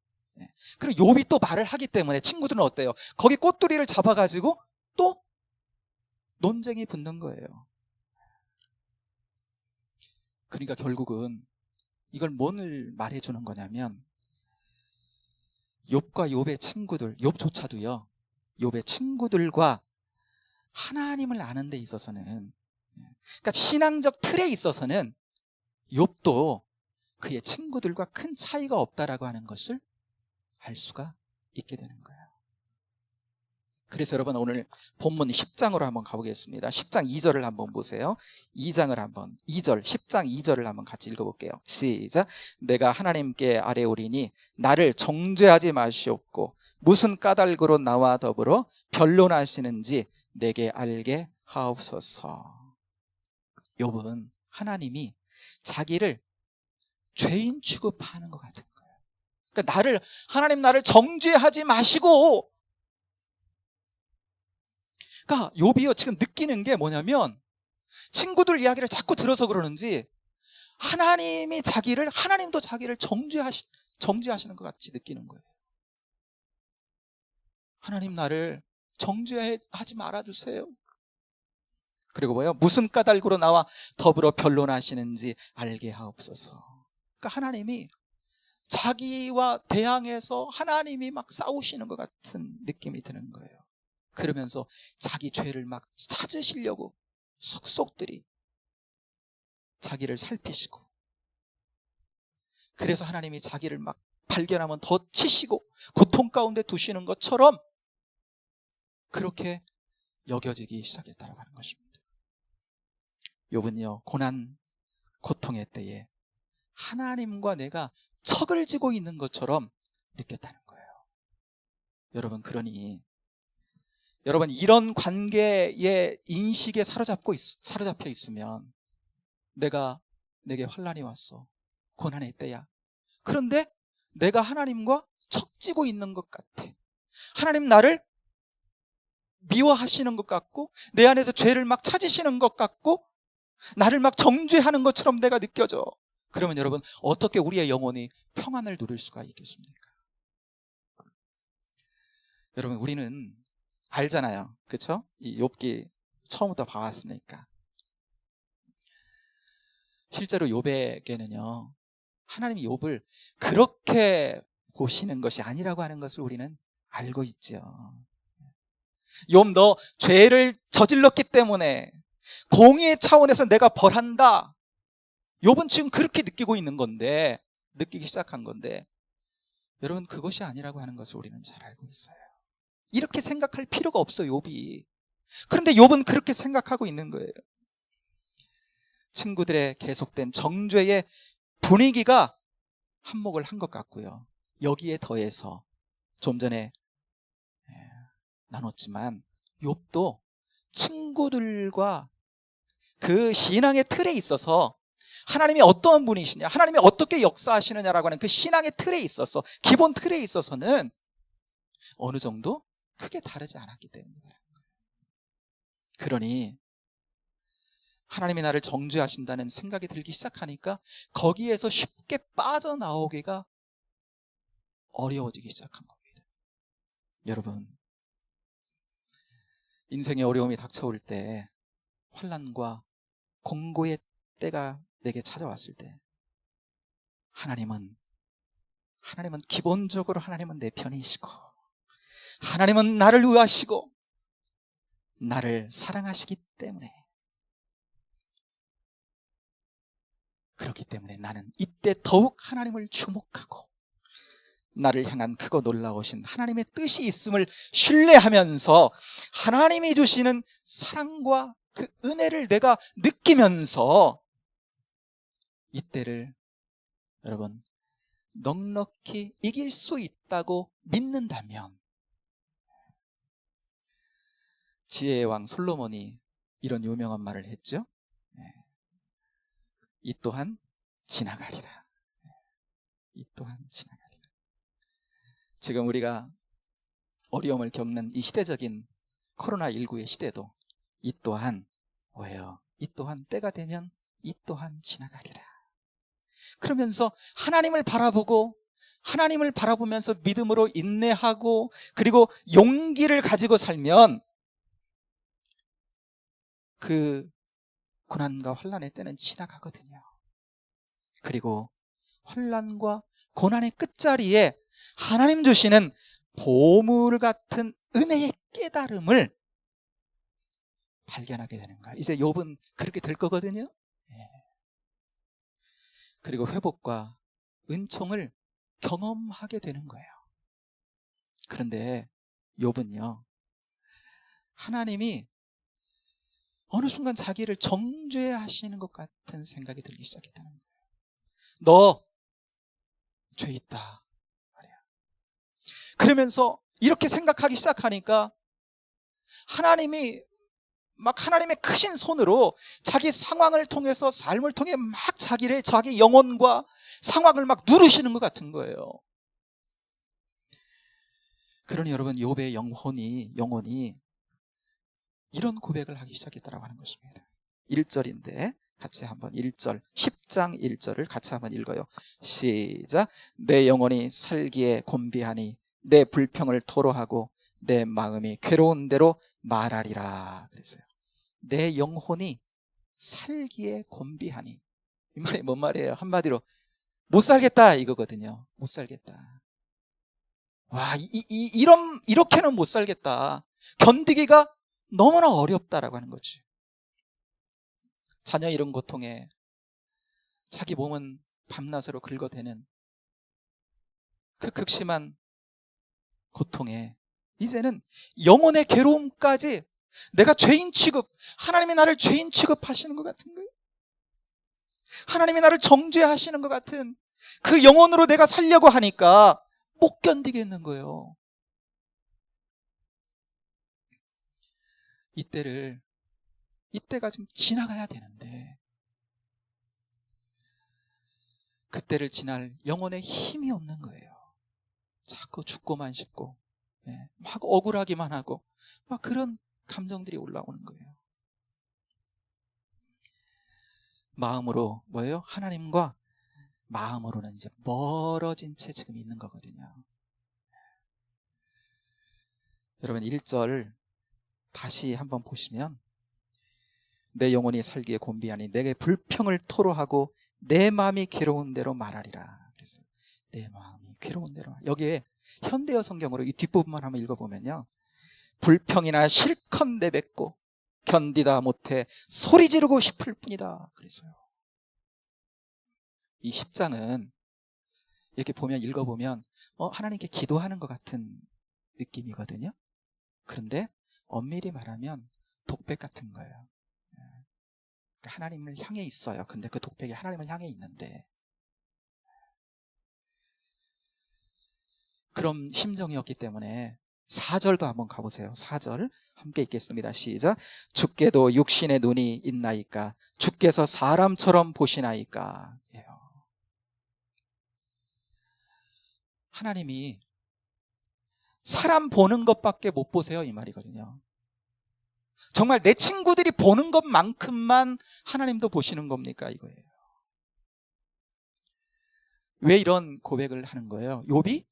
Speaker 1: 그리고 욥이 또 말을 하기 때문에 친구들은 어때요? 거기 꼬투리를 잡아가지고 또 논쟁이 붙는 거예요. 그러니까 결국은 이걸 뭘 말해주는 거냐면, 욥과 욥의 친구들, 욥조차도요, 욥의 친구들과 하나님을 아는 데 있어서는, 그러니까 신앙적 틀에 있어서는 욥도 그의 친구들과 큰 차이가 없다라고 하는 것을 알 수가 있게 되는 거예요. 그래서 여러분, 오늘 본문 10장으로 한번 가보겠습니다. 10장 2절을 한번 보세요. 10장 2절을 한번 같이 읽어볼게요. 시작. 내가 하나님께 아뢰오리니 나를 정죄하지 마시옵고 무슨 까닭으로 나와 더불어 변론하시는지 내게 알게 하옵소서. 욥은 하나님이 자기를 죄인 취급하는 것 같은 거예요. 그러니까 하나님 나를 정죄하지 마시고, 그러니까 욥이요 지금 느끼는 게 뭐냐면, 친구들 이야기를 자꾸 들어서 그러는지 하나님도 자기를 정죄하시는 것 같이 느끼는 거예요. 하나님 나를 정죄하지 말아주세요. 그리고 뭐예요? 무슨 까닭으로 나와 더불어 변론하시는지 알게 하옵소서. 그러니까 하나님이 자기와 대항해서 하나님이 막 싸우시는 것 같은 느낌이 드는 거예요. 그러면서 자기 죄를 막 찾으시려고 속속들이 자기를 살피시고, 그래서 하나님이 자기를 막 발견하면 더 치시고 고통 가운데 두시는 것처럼 그렇게 여겨지기 시작했다고 하는 것입니다. 욥은요, 고난 고통의 때에 하나님과 내가 척을 지고 있는 것처럼 느꼈다는 거예요. 여러분, 그러니 여러분, 이런 관계의 인식에 사로잡혀 있으면, 내게 환난이 왔어, 고난의 때야. 그런데 내가 하나님과 척지고 있는 것 같아. 하나님 나를 미워하시는 것 같고, 내 안에서 죄를 막 찾으시는 것 같고, 나를 막 정죄하는 것처럼 내가 느껴져. 그러면 여러분, 어떻게 우리의 영혼이 평안을 누릴 수가 있겠습니까? 여러분, 우리는 알잖아요, 그렇죠? 이 욥기 처음부터 봐왔으니까. 실제로 욥에게는요, 하나님이 욥을 그렇게 보시는 것이 아니라고 하는 것을 우리는 알고 있죠. 욥, 너 죄를 저질렀기 때문에 공의의 차원에서 내가 벌한다. 욥은 지금 그렇게 느끼기 시작한 건데, 여러분, 그것이 아니라고 하는 것을 우리는 잘 알고 있어요. 이렇게 생각할 필요가 없어, 욥이. 그런데 욥은 그렇게 생각하고 있는 거예요. 친구들의 계속된 정죄의 분위기가 한몫을 한 것 같고요. 여기에 더해서 좀 전에 나눴지만, 욥도 친구들과 그 신앙의 틀에 있어서 하나님이 어떠한 분이시냐, 하나님이 어떻게 역사하시느냐라고 하는 그 신앙의 틀에 있어서, 기본 틀에 있어서는 어느 정도 크게 다르지 않았기 때문이다. 그러니 하나님이 나를 정죄하신다는 생각이 들기 시작하니까 거기에서 쉽게 빠져나오기가 어려워지기 시작한 겁니다. 여러분, 인생의 어려움이 닥쳐올 때, 환난과 공고의 때가 내게 찾아왔을 때, 하나님은 기본적으로 하나님은 내 편이시고, 하나님은 나를 의하시고 나를 사랑하시기 때문에, 그렇기 때문에 나는 이때 더욱 하나님을 주목하고 나를 향한 크고 놀라우신 하나님의 뜻이 있음을 신뢰하면서 하나님이 주시는 사랑과 그 은혜를 내가 느끼면서 이때를 여러분 넉넉히 이길 수 있다고 믿는다면, 지혜의 왕 솔로몬이 이런 유명한 말을 했죠. 이 또한 지나가리라. 이 또한 지나가리라. 지금 우리가 어려움을 겪는 이 시대적인 코로나19의 시대도 이 또한 뭐예요? 이 또한 때가 되면 이 또한 지나가리라. 그러면서 하나님을 바라보면서 믿음으로 인내하고 그리고 용기를 가지고 살면 그 고난과 환난의 때는 지나가거든요. 그리고 환난과 고난의 끝자리에 하나님 주시는 보물 같은 은혜의 깨달음을 발견하게 되는 거예요. 이제 욥은 그렇게 될 거거든요. 그리고 회복과 은총을 경험하게 되는 거예요. 그런데 욥은요, 하나님이 어느 순간 자기를 정죄하시는 것 같은 생각이 들기 시작했다는 거예요. 너 죄 있다 말이야. 그러면서 이렇게 생각하기 시작하니까 하나님이 막 하나님의 크신 손으로 자기 상황을 통해서, 삶을 통해 막 자기 영혼과 상황을 막 누르시는 것 같은 거예요. 그러니 여러분, 욥의 영혼이 이런 고백을 하기 시작했다고 하는 것입니다. 1절인데 같이 한번 1절, 10장 1절을 같이 한번 읽어요. 시작. 내 영혼이 살기에 곤비하니 내 불평을 토로하고 내 마음이 괴로운 대로 말하리라 그랬어요. 내 영혼이 살기에 곤비하니, 이 말이 뭔 말이에요? 한마디로 못 살겠다 이거거든요. 못 살겠다. 와, 이렇게는 못 살겠다. 견디기가 너무나 어렵다라고 하는 거지. 자녀 이런 고통에 자기 몸은 밤낮으로 긁어대는 그 극심한 고통에 이제는 영혼의 괴로움까지, 내가 죄인 취급, 하나님이 나를 죄인 취급하시는 것 같은 거예요. 하나님이 나를 정죄하시는 것 같은 그 영혼으로 내가 살려고 하니까 못 견디겠는 거예요. 이때가 좀 지나가야 되는데, 그때를 지날 영혼의 힘이 없는 거예요. 자꾸 죽고만 싶고, 막 억울하기만 하고, 막 그런 감정들이 올라오는 거예요. 마음으로 뭐예요? 하나님과 마음으로는 이제 멀어진 채 지금 있는 거거든요. 여러분, 1절 다시 한번 보시면, 내 영혼이 살기에 곤비하니 내게 불평을 토로하고 내 마음이 괴로운 대로 말하리라 그랬어요. 내 마음이 괴로운 대로. 여기에 현대어 성경으로 이 뒷부분만 한번 읽어보면요, 불평이나 실컷 내뱉고 견디다 못해 소리 지르고 싶을 뿐이다 그랬어요. 이 10장은 이렇게 보면, 읽어보면 하나님께 기도하는 것 같은 느낌이거든요. 그런데 엄밀히 말하면 독백 같은 거예요. 하나님을 향해 있어요. 근데 그 독백이 하나님을 향해 있는데, 그런 심정이었기 때문에 4절도 한번 가보세요. 4절 함께 읽겠습니다. 시작. 주께도 육신의 눈이 있나이까? 주께서 사람처럼 보시나이까? 하나님이 사람 보는 것밖에 못 보세요 이 말이거든요. 정말 내 친구들이 보는 것만큼만 하나님도 보시는 겁니까 이거예요. 왜 이런 고백을 하는 거예요? 욥이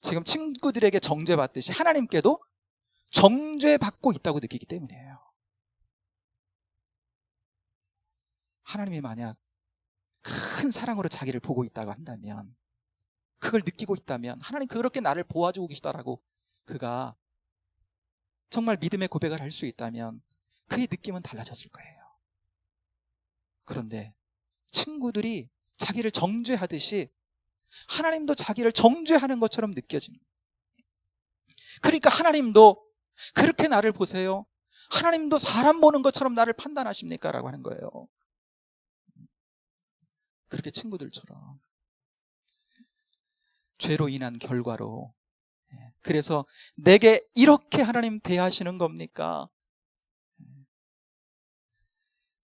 Speaker 1: 지금 친구들에게 정죄받듯이 하나님께도 정죄받고 있다고 느끼기 때문이에요. 하나님이 만약 큰 사랑으로 자기를 보고 있다고 한다면, 그걸 느끼고 있다면, 하나님 그렇게 나를 보아주고 계시다라고 그가 정말 믿음의 고백을 할 수 있다면 그의 느낌은 달라졌을 거예요. 그런데 친구들이 자기를 정죄하듯이 하나님도 자기를 정죄하는 것처럼 느껴집니다. 그러니까 하나님도 그렇게 나를 보세요? 하나님도 사람 보는 것처럼 나를 판단하십니까? 라고 하는 거예요. 그렇게 친구들처럼 죄로 인한 결과로, 그래서 내게 이렇게 하나님 대하시는 겁니까?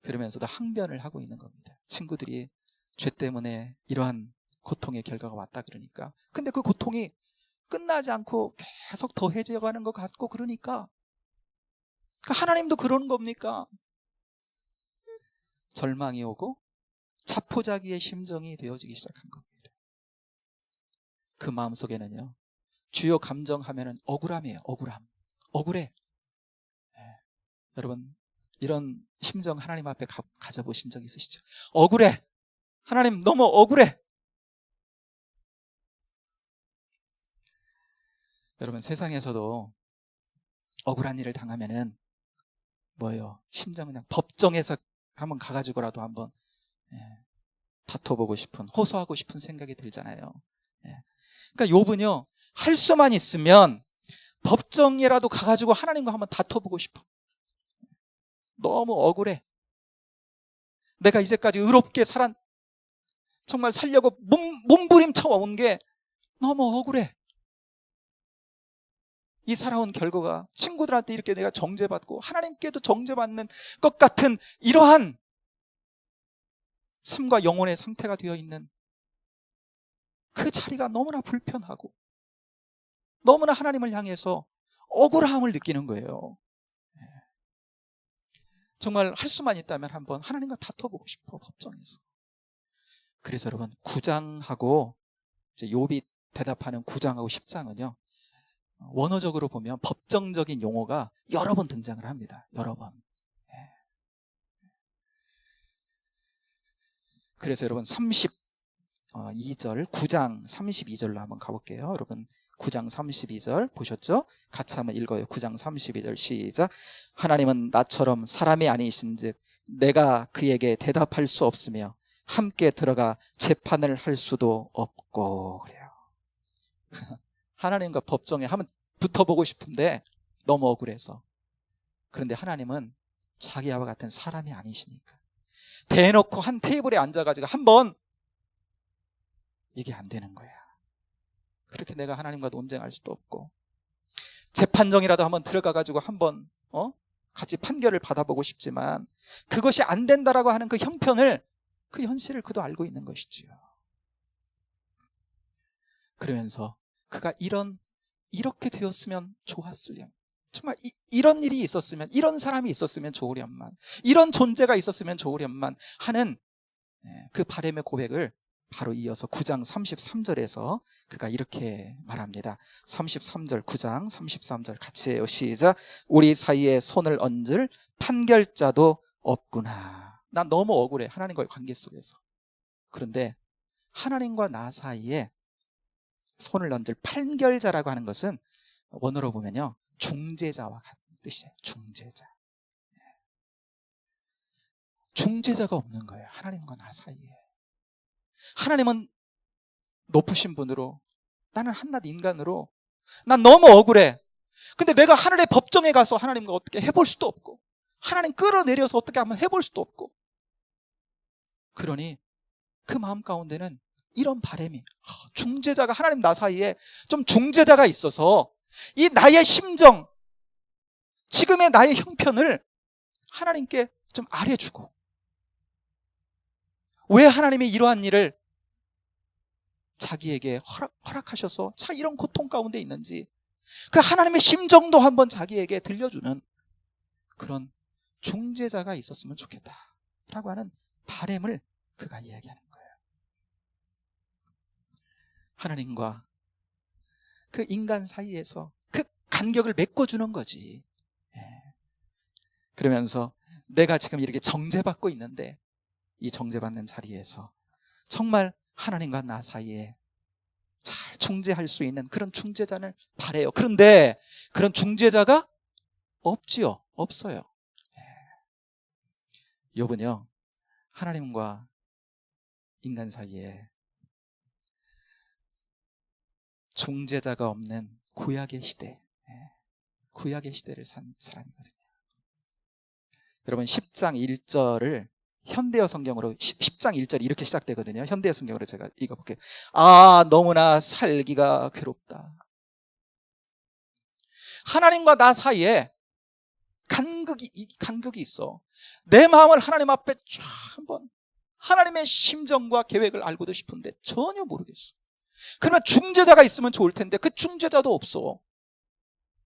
Speaker 1: 그러면서도 항변을 하고 있는 겁니다. 친구들이 죄 때문에 이러한 고통의 결과가 왔다 그러니까, 근데 그 고통이 끝나지 않고 계속 더해져가는 것 같고, 그러니까 하나님도 그러는 겁니까? 절망이 오고 자포자기의 심정이 되어지기 시작한 겁니다. 그 마음속에는요, 주요 감정하면은 억울함이에요. 억울해. 여러분, 이런 심정 하나님 앞에 가져보신 적 있으시죠? 억울해. 하나님 너무 억울해. 여러분, 세상에서도 억울한 일을 당하면은 뭐예요? 심정 그냥 법정에서 한번 가가지고라도 한번 다퉈보고 싶은, 호소하고 싶은 생각이 들잖아요. 그러니까 욥은요, 할 수만 있으면 법정이라도 가가지고 하나님과 한번 다퉈보고 싶어. 너무 억울해. 내가 이제까지 의롭게 정말 살려고 몸부림쳐 온 게 너무 억울해. 이 살아온 결과가 친구들한테 이렇게 내가 정죄받고 하나님께도 정죄받는 것 같은 이러한 삶과 영혼의 상태가 되어 있는 그 자리가 너무나 불편하고 너무나 하나님을 향해서 억울함을 느끼는 거예요. 정말 할 수만 있다면 한번 하나님과 다퉈보고 싶어, 법정에서. 그래서 여러분, 9장하고 이제 욥이 대답하는 9장하고 10장은요, 원어적으로 보면 법정적인 용어가 여러 번 등장을 합니다. 여러 번. 그래서 여러분, 32절, 9장 32절로 한번 가볼게요. 여러분, 9장 32절 보셨죠? 같이 한번 읽어요. 9장 32절 시작. 하나님은 나처럼 사람이 아니신즉 내가 그에게 대답할 수 없으며 함께 들어가 재판을 할 수도 없고. 그래요. 하나님과 법정에 한번 붙어보고 싶은데 너무 억울해서. 그런데 하나님은 자기와 같은 사람이 아니시니까 대놓고 한 테이블에 앉아가지고 한번 이게 안 되는 거야. 그렇게 내가 하나님과 논쟁할 수도 없고, 재판정이라도 한번 들어가가지고 한번 같이 판결을 받아보고 싶지만 그것이 안 된다라고 하는 그 형편을, 그 현실을 그도 알고 있는 것이지요. 그러면서 그가 이렇게 되었으면 좋았으련, 정말 이런 일이 있었으면, 이런 사람이 있었으면 좋으련만, 이런 존재가 있었으면 좋으련만 하는 그 바람의 고백을 바로 이어서 9장 33절에서 그가 이렇게 말합니다. 33절, 9장 33절 같이 해요. 시작. 우리 사이에 손을 얹을 판결자도 없구나. 난 너무 억울해, 하나님과의 관계 속에서. 그런데 하나님과 나 사이에 손을 얹을 판결자라고 하는 것은 원어로 보면요, 중재자와 같은 뜻이에요. 중재자. 중재자가 없는 거예요, 하나님과 나 사이에. 하나님은 높으신 분으로, 나는 한낱 인간으로, 난 너무 억울해. 근데 내가 하늘의 법정에 가서 하나님과 어떻게 해볼 수도 없고, 하나님 끌어내려서 어떻게 한번 해볼 수도 없고, 그러니 그 마음 가운데는 이런 바람이, 중재자가, 하나님 나 사이에 좀 중재자가 있어서 이 나의 심정, 지금의 나의 형편을 하나님께 좀 알려주고, 왜 하나님이 이러한 일을 자기에게 허락하셔서 이런 고통 가운데 있는지 그 하나님의 심정도 한번 자기에게 들려주는 그런 중재자가 있었으면 좋겠다라고 하는 바람을 그가 이야기하는 거예요. 하나님과 그 인간 사이에서 그 간격을 메꿔주는 거지. 그러면서 내가 지금 이렇게 정죄받고 있는데 이 정죄받는 자리에서 정말 하나님과 나 사이에 잘 중재할 수 있는 그런 중재자를 바라요. 그런데 그런 중재자가 없지요. 없어요. 욥은요, 하나님과 인간 사이에 중재자가 없는 구약의 시대, 구약의 시대를 산 사람이거든요. 여러분, 10장 1절을 현대어 성경으로, 10장 1절이 이렇게 시작되거든요. 현대어 성경으로 제가 읽어볼게요. 너무나 살기가 괴롭다. 하나님과 나 사이에 간극이 있어. 내 마음을 하나님 앞에 쫙 한번, 하나님의 심정과 계획을 알고도 싶은데 전혀 모르겠어. 그러나 중재자가 있으면 좋을 텐데 그 중재자도 없어.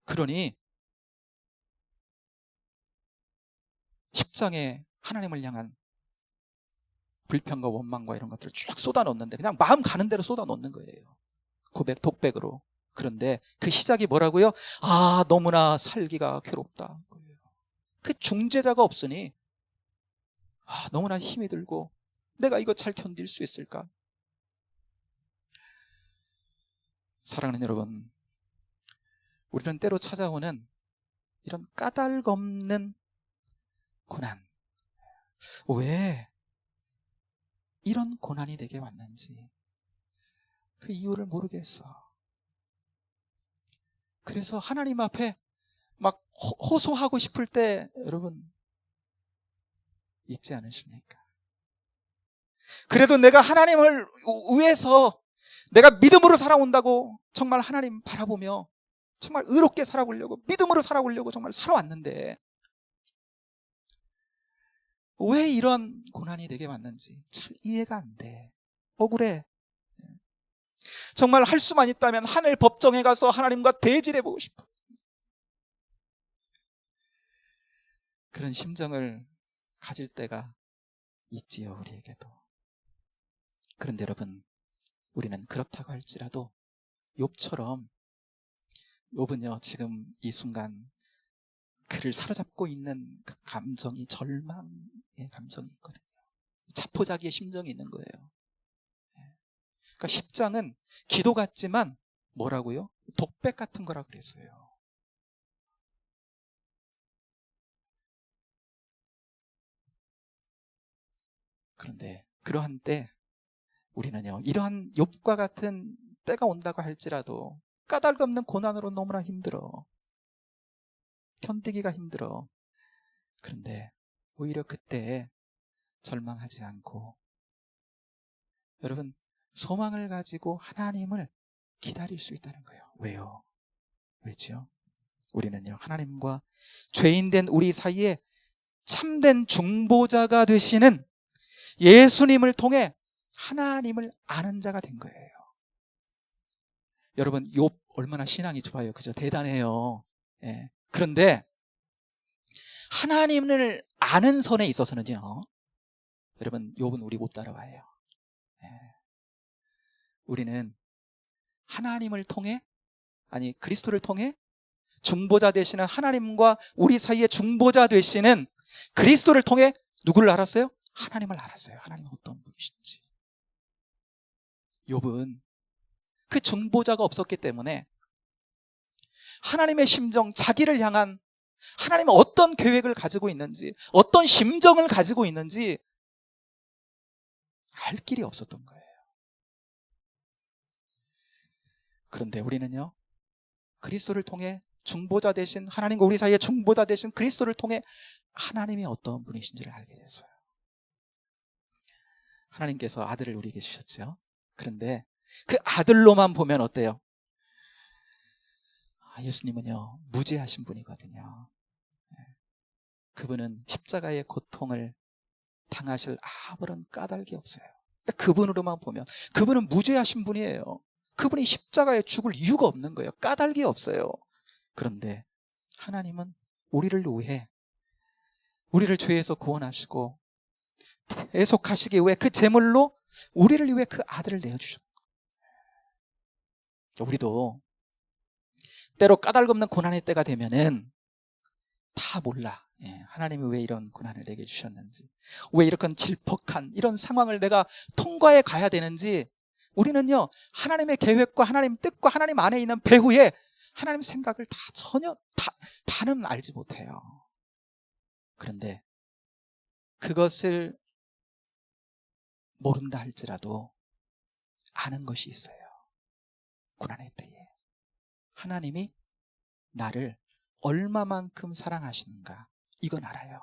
Speaker 1: 그러니 10장에 하나님을 향한 불평과 원망과 이런 것들을 쭉 쏟아놓는데 그냥 마음 가는 대로 쏟아놓는 거예요. 독백으로. 그런데 그 시작이 뭐라고요? 너무나 살기가 괴롭다. 그 중재자가 없으니 너무나 힘이 들고 내가 이거 잘 견딜 수 있을까? 사랑하는 여러분, 우리는 때로 찾아오는 이런 까닭없는 고난, 왜 이런 고난이 내게 왔는지 그 이유를 모르겠어. 그래서 하나님 앞에 막 호소하고 싶을 때 여러분 있지 않으십니까? 그래도 내가 하나님을 위해서 내가 믿음으로 살아온다고 정말 하나님 바라보며 정말 의롭게 살아보려고 믿음으로 살아보려고 정말 살아왔는데 왜 이런 고난이 내게 왔는지 잘 이해가 안 돼. 억울해. 정말 할 수만 있다면 하늘 법정에 가서 하나님과 대질해보고 싶어. 그런 심정을 가질 때가 있지요, 우리에게도. 그런데 여러분, 우리는 그렇다고 할지라도 욥처럼, 욥은요 지금 이 순간 그를 사로잡고 있는 그 감정이 절망의 감정이 있거든요. 자포자기의 심정이 있는 거예요. 그러니까 10장은 기도 같지만 뭐라고요? 독백 같은 거라 그랬어요. 그런데 그러한 때 우리는요 이러한 욥과 같은 때가 온다고 할지라도 까닭없는 고난으로 너무나 힘들어. 견디기가 힘들어. 그런데 오히려 그때 절망하지 않고 여러분 소망을 가지고 하나님을 기다릴 수 있다는 거예요. 왜요? 왜죠? 우리는요 하나님과 죄인된 우리 사이에 참된 중보자가 되시는 예수님을 통해 하나님을 아는 자가 된 거예요. 여러분 욥 얼마나 신앙이 좋아요. 그죠? 대단해요. 예. 그런데 하나님을 아는 선에 있어서는요 여러분 욥은 우리 못 따라와요. 예. 우리는 하나님을 통해 그리스도를 통해 중보자 되시는 하나님과 우리 사이에 중보자 되시는 그리스도를 통해 누구를 알았어요? 하나님을 알았어요. 하나님은 어떤 분이신지. 욥은 그 중보자가 없었기 때문에 하나님의 심정, 자기를 향한 하나님은 어떤 계획을 가지고 있는지, 어떤 심정을 가지고 있는지 알 길이 없었던 거예요. 그런데 우리는요 그리스도를 통해 중보자 되신 하나님과 우리 사이에 중보자 되신 그리스도를 통해 하나님이 어떤 분이신지를 알게 됐어요. 하나님께서 아들을 우리에게 주셨죠. 그런데 그 아들로만 보면 어때요? 예수님은요 무죄하신 분이거든요. 그분은 십자가의 고통을 당하실 아무런 까닭이 없어요. 그분으로만 보면 그분은 무죄하신 분이에요. 그분이 십자가에 죽을 이유가 없는 거예요. 까닭이 없어요. 그런데 하나님은 우리를 위해 우리를 죄에서 구원하시고 애속하시기 위해 그 제물로 우리를 위해 그 아들을 내어주셨어요. 우리도 때로 까닭없는 고난의 때가 되면은 다 몰라. 하나님이 왜 이런 고난을 내게 주셨는지, 왜 이렇게 질퍽한 이런 상황을 내가 통과해 가야 되는지 우리는요 하나님의 계획과 하나님 뜻과 하나님 안에 있는 배후에 하나님 생각을 다는 알지 못해요. 그런데 그것을 모른다 할지라도 아는 것이 있어요. 고난의 때에 하나님이 나를 얼마만큼 사랑하시는가 이건 알아요.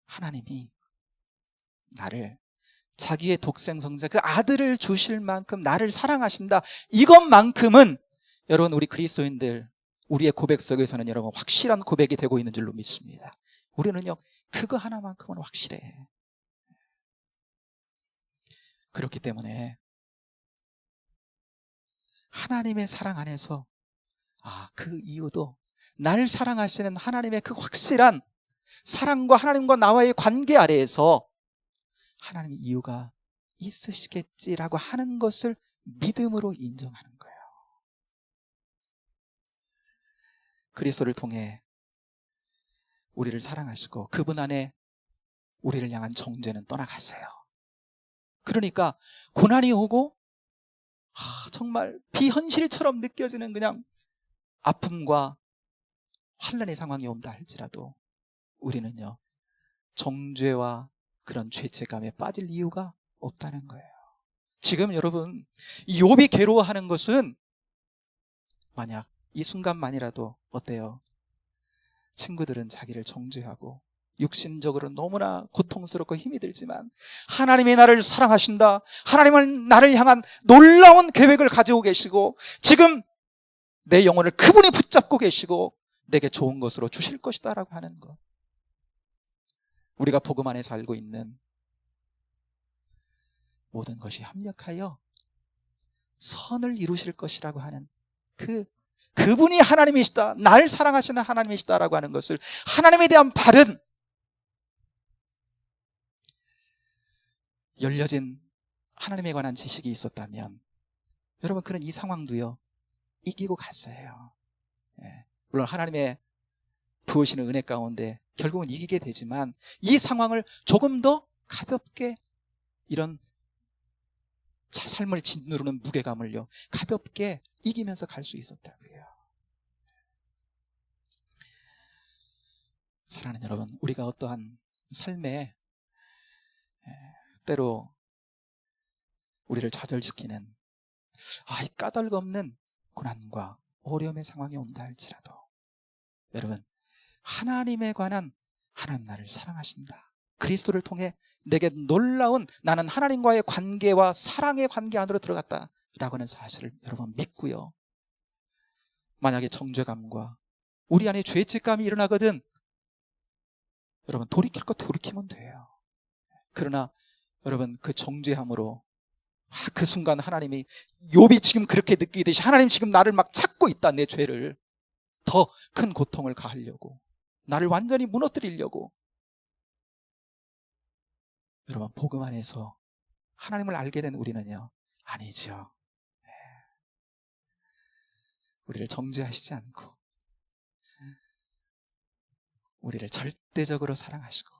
Speaker 1: 하나님이 나를 자기의 독생성자 그 아들을 주실 만큼 나를 사랑하신다, 이것만큼은 여러분 우리 그리스도인들 우리의 고백 속에서는 여러분 확실한 고백이 되고 있는 줄로 믿습니다. 우리는요 그거 하나만큼은 확실해. 그렇기 때문에 하나님의 사랑 안에서 그 이유도 나를 사랑하시는 하나님의 그 확실한 사랑과 하나님과 나와의 관계 아래에서 하나님의 이유가 있으시겠지라고 하는 것을 믿음으로 인정하는 거예요. 그리스도를 통해 우리를 사랑하시고 그분 안에 우리를 향한 정죄는 떠나갔어요. 그러니까 고난이 오고 정말 비현실처럼 느껴지는 그냥 아픔과 환난의 상황이 온다 할지라도 우리는요, 정죄와 그런 죄책감에 빠질 이유가 없다는 거예요. 지금 여러분, 이 욥이 괴로워하는 것은 만약 이 순간만이라도 어때요? 친구들은 자기를 정죄하고 육신적으로 너무나 고통스럽고 힘이 들지만 하나님이 나를 사랑하신다, 하나님은 나를 향한 놀라운 계획을 가지고 계시고 지금 내 영혼을 그분이 붙잡고 계시고 내게 좋은 것으로 주실 것이다 라고 하는 것, 우리가 복음 안에서 알고 있는 모든 것이 합력하여 선을 이루실 것이라고 하는 그분이 하나님이시다, 나를 사랑하시는 하나님이시다 라고 하는 것을, 하나님에 대한 바른 열려진 하나님에 관한 지식이 있었다면 여러분, 그는 이 상황도요 이기고 갔어요. 물론 하나님의 부으시는 은혜 가운데 결국은 이기게 되지만 이 상황을 조금 더 가볍게, 이런 삶을 짓누르는 무게감을요 가볍게 이기면서 갈 수 있었다고요. 사랑하는 여러분, 우리가 어떠한 삶에 때로 우리를 좌절시키는 이 까닭없는 고난과 어려움의 상황이 온다 할지라도 여러분, 하나님에 관한 하나님 나를 사랑하신다, 그리스도를 통해 내게 놀라운, 나는 하나님과의 관계와 사랑의 관계 안으로 들어갔다 라고 하는 사실을 여러분 믿고요, 만약에 정죄감과 우리 안에 죄책감이 일어나거든 여러분 돌이킬 것 돌이키면 돼요. 그러나 여러분, 그 정죄함으로 그 순간 하나님이, 욥이 지금 그렇게 느끼듯이 하나님 지금 나를 막 찾고 있다, 내 죄를 더 큰 고통을 가하려고, 나를 완전히 무너뜨리려고. 여러분, 복음 안에서 하나님을 알게 된 우리는요, 아니죠. 우리를 정죄하시지 않고 우리를 절대적으로 사랑하시고,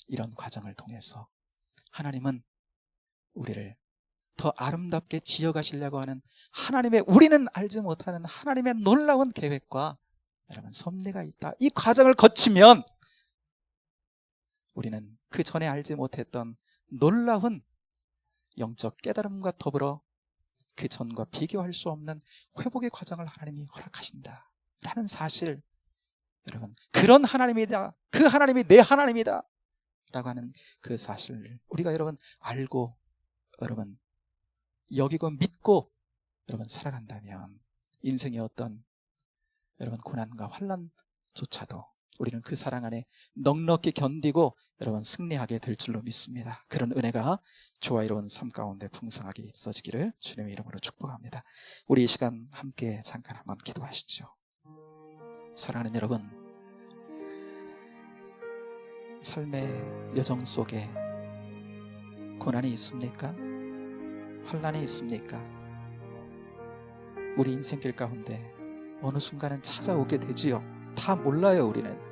Speaker 1: 이런 과정을 통해서 하나님은 우리를 더 아름답게 지어가시려고 하는 하나님의, 우리는 알지 못하는 하나님의 놀라운 계획과 여러분 섭리가 있다. 이 과정을 거치면 우리는 그 전에 알지 못했던 놀라운 영적 깨달음과 더불어 그 전과 비교할 수 없는 회복의 과정을 하나님이 허락하신다 라는 사실, 여러분 그런 하나님이다, 그 하나님이 내 하나님이다 라고 하는 그 사실을 우리가 여러분 알고 여러분 여기고 믿고 여러분 살아간다면 인생의 어떤 여러분 고난과 환난조차도 우리는 그 사랑 안에 넉넉히 견디고 여러분 승리하게 될 줄로 믿습니다. 그런 은혜가 저와 이로운 삶 가운데 풍성하게 있어지기를 주님의 이름으로 축복합니다. 우리 이 시간 함께 잠깐 한번 기도하시죠. 사랑하는 여러분, 삶의 여정 속에 고난이 있습니까? 환난이 있습니까? 우리 인생길 가운데 어느 순간은 찾아오게 되지요. 다 몰라요. 우리는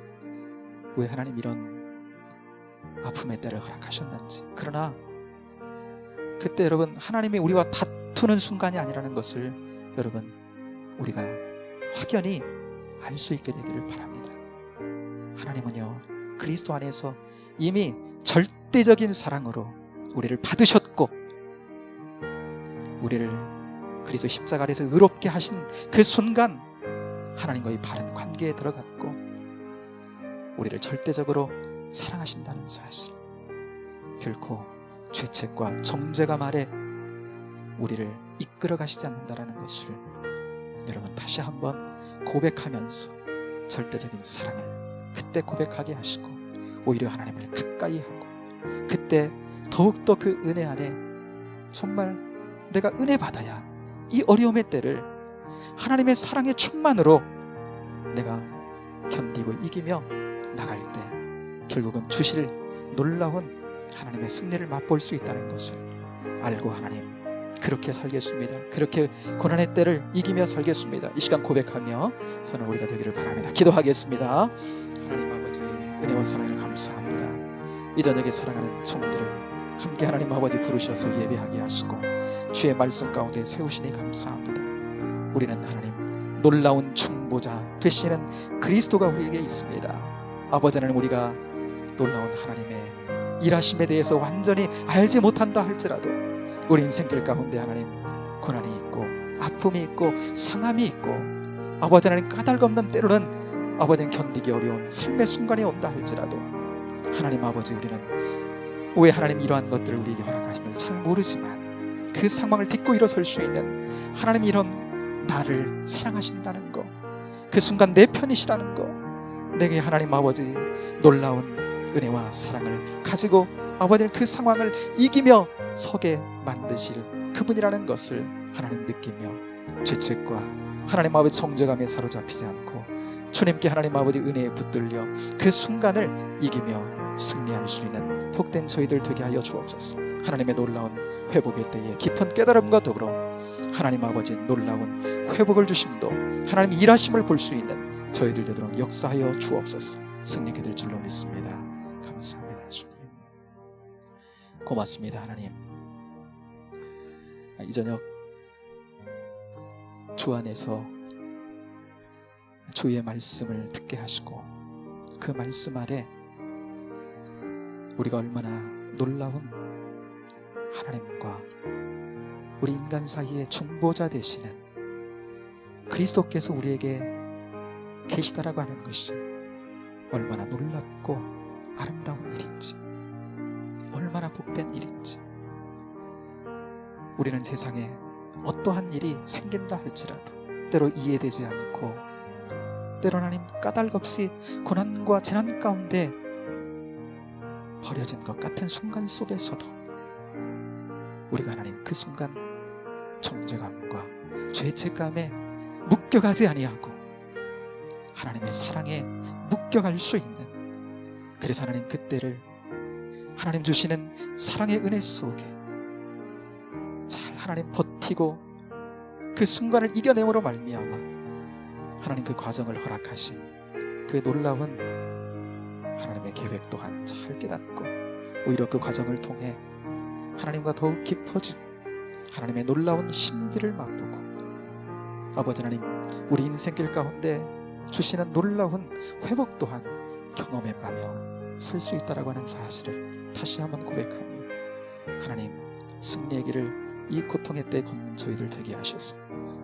Speaker 1: 왜 하나님 이런 아픔의 때를 허락하셨는지. 그러나 그때 여러분 하나님이 우리와 다투는 순간이 아니라는 것을 여러분 우리가 확연히 알 수 있게 되기를 바랍니다. 하나님은요 그리스도 안에서 이미 절대적인 사랑으로 우리를 받으셨고, 우리를 그리스도 십자가 아래서 의롭게 하신 그 순간 하나님과의 바른 관계에 들어갔고 우리를 절대적으로 사랑하신다는 사실, 결코 죄책과 정죄감 아래 우리를 이끌어 가시지 않는다는 것을 여러분 다시 한번 고백하면서 절대적인 사랑을 그때 고백하게 하시고 오히려 하나님을 가까이 하고, 그때 더욱더 그 은혜 안에 정말 내가 은혜 받아야 이 어려움의 때를 하나님의 사랑의 충만으로 내가 견디고 이기며 나갈 때 결국은 주실 놀라운 하나님의 승리를 맛볼 수 있다는 것을 알고 하나님 그렇게 살겠습니다. 그렇게 고난의 때를 이기며 살겠습니다. 이 시간 고백하며 선을 우리가 되기를 바랍니다. 기도하겠습니다. 하나님 아버지, 은혜와 사랑을 감사합니다. 이 저녁에 사랑하는 종들을 함께 하나님 아버지 부르셔서 예배하게 하시고 주의 말씀 가운데 세우시니 감사합니다. 우리는 하나님 놀라운 중보자 되시는 그리스도가 우리에게 있습니다. 아버지 하나님, 우리가 놀라운 하나님의 일하심에 대해서 완전히 알지 못한다 할지라도 우리 인생길 가운데 하나님 고난이 있고 아픔이 있고 상함이 있고 아버지 하나님 까닭없는 때로는 아버지 하나님 견디기 어려운 삶의 순간이 온다 할지라도 하나님 아버지, 우리는 왜 하나님 이러한 것들을 우리에게 허락하시는지 잘 모르지만 그 상황을 딛고 일어설 수 있는 하나님 이런 나를 사랑하신다는 거, 그 순간 내 편이시라는 거, 내게 하나님 아버지 놀라운 은혜와 사랑을 가지고 아버지는 그 상황을 이기며 서게 만드실 그분이라는 것을 하나님 느끼며 죄책과 하나님 아버지 정죄감에 사로잡히지 않고 주님께 하나님 아버지 은혜에 붙들려 그 순간을 이기며 승리할 수 있는 복된 저희들 되게 하여 주옵소서. 하나님의 놀라운 회복의 때에 깊은 깨달음과 더불어 하나님 아버지 놀라운 회복을 주심도 하나님 일하심을 볼 수 있는 저희들 되도록 역사하여 주옵소서. 승리케 될 줄로 믿습니다. 감사합니다. 주님 고맙습니다. 하나님, 이 저녁 주 안에서 주의 말씀을 듣게 하시고 그 말씀 아래 우리가 얼마나 놀라운 하나님과 우리 인간 사이의 중보자 되시는 그리스도께서 우리에게 계시다라고 하는 것이 얼마나 놀랍고 아름다운 일인지, 얼마나 복된 일인지. 우리는 세상에 어떠한 일이 생긴다 할지라도 때로 이해되지 않고 때로 하나님 까닭없이 고난과 재난 가운데 버려진 것 같은 순간 속에서도 우리가 하나님 그 순간 정죄감과 죄책감에 묶여가지 아니하고 하나님의 사랑에 묶여갈 수 있는, 그래서 하나님 그때를 하나님 주시는 사랑의 은혜 속에 잘 하나님 버티고 그 순간을 이겨내므로 말미암아 하나님 그 과정을 허락하신 그 놀라운 하나님의 계획 또한 잘 깨닫고 오히려 그 과정을 통해 하나님과 더욱 깊어지고 하나님의 놀라운 신비를 맛보고 아버지 하나님 우리 인생길 가운데 주시는 놀라운 회복 또한 경험해가며 설 수 있다라고 하는 사실을 다시 한번 고백하며 하나님 승리의 길을 이 고통의 때에 걷는 저희들 되게 하셔서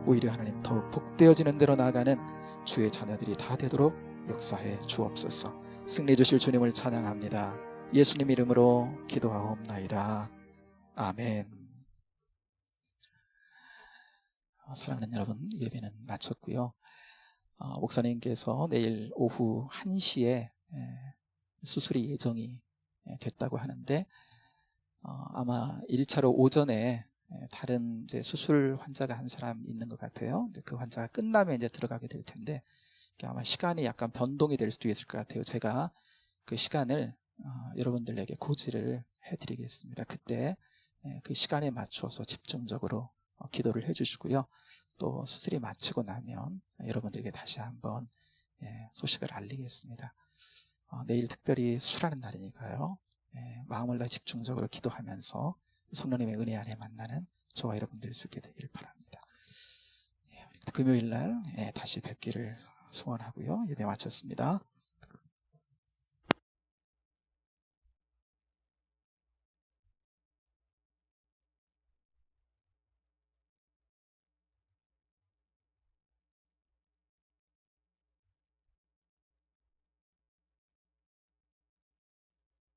Speaker 1: 오히려 하나님 더욱 복되어지는 대로 나아가는 주의 자녀들이 다 되도록 역사해 주옵소서. 승리 주실 주님을 찬양합니다. 예수님 이름으로 기도하옵나이다. 아멘. 사랑하는 여러분, 예배는 마쳤고요. 목사님께서 내일 오후 1시에 수술이 예정이 됐다고 하는데 아마 1차로 오전에 다른 이제 수술 환자가 한 사람 있는 것 같아요. 그 환자가 끝나면 이제 들어가게 될 텐데 아마 시간이 약간 변동이 될 수도 있을 것 같아요. 제가 그 시간을 여러분들에게 고지를 해드리겠습니다. 그때 그 시간에 맞춰서 집중적으로 기도를 해주시고요. 또 수술이 마치고 나면 여러분들에게 다시 한번 소식을 알리겠습니다. 내일 특별히 수술하는 날이니까요. 마음을 다 집중적으로 기도하면서 성령님의 은혜 안에 만나는 저와 여러분들이 수 있게 되기를 바랍니다. 금요일 날 다시 뵙기를 소원하고요. 예배 마쳤습니다.